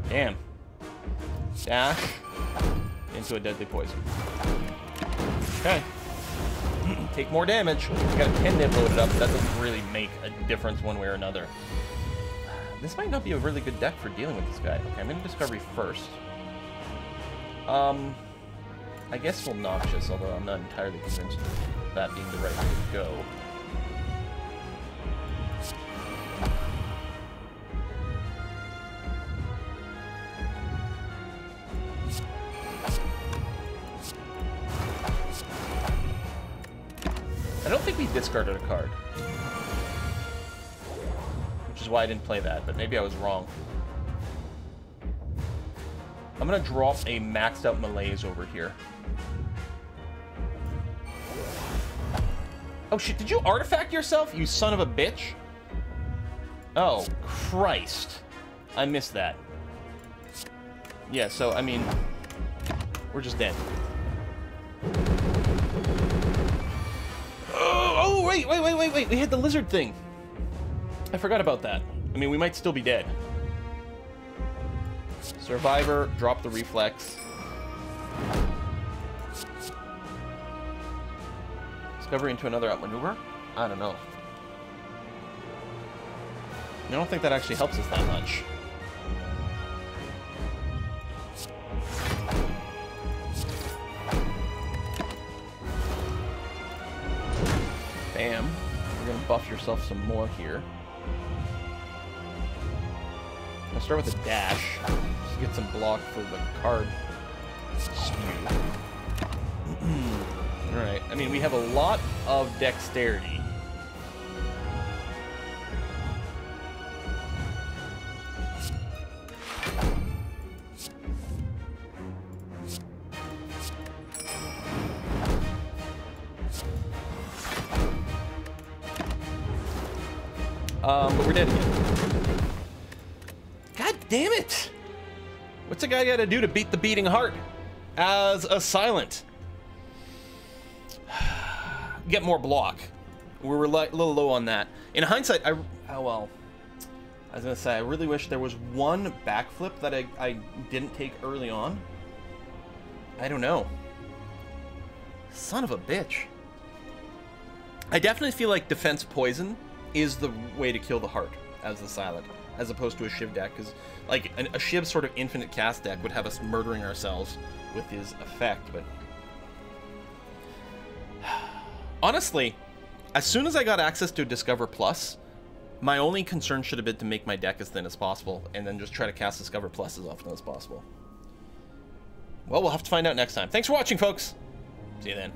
Damn. Dash into a deadly poison. Okay. Take more damage. We got a 10-nib loaded up, but that doesn't really make a difference one way or another. This might not be a really good deck for dealing with this guy. Okay, I'm going to Discovery first. I guess we'll Noxious, although I'm not entirely convinced of that being the right way to go. I don't think we discarded a card. Which is why I didn't play that, but maybe I was wrong. I'm gonna drop a maxed out Malaise over here. Oh shit, did you artifact yourself, you son of a bitch? Oh, Christ. I missed that. Yeah, so, I mean, we're just dead. Oh, wait, we had the lizard thing. I forgot about that. I mean, we might still be dead. Survivor, drop the reflex. Discovery into another outmaneuver? I don't know. I don't think that actually helps us that much. Bam. You're gonna buff yourself some more here. I'll start with a dash. Just get some block for the card spew. Alright, I mean, we have a lot of dexterity. But we're dead again. God damn it! What's a guy gotta do to beat the beating heart as a silent? Get more block. We were a little low on that. In hindsight, oh well. I was gonna say, I really wish there was one backflip that I didn't take early on. I don't know. Son of a bitch. I definitely feel like defense poison is the way to kill the heart as the silent, as opposed to a Shiv deck, because like a Shiv sort of infinite cast deck would have us murdering ourselves with his effect, but honestly, as soon as I got access to Discover Plus, my only concern should have been to make my deck as thin as possible, and then just try to cast Discover Plus as often as possible. Well, we'll have to find out next time. Thanks for watching, folks. See you then.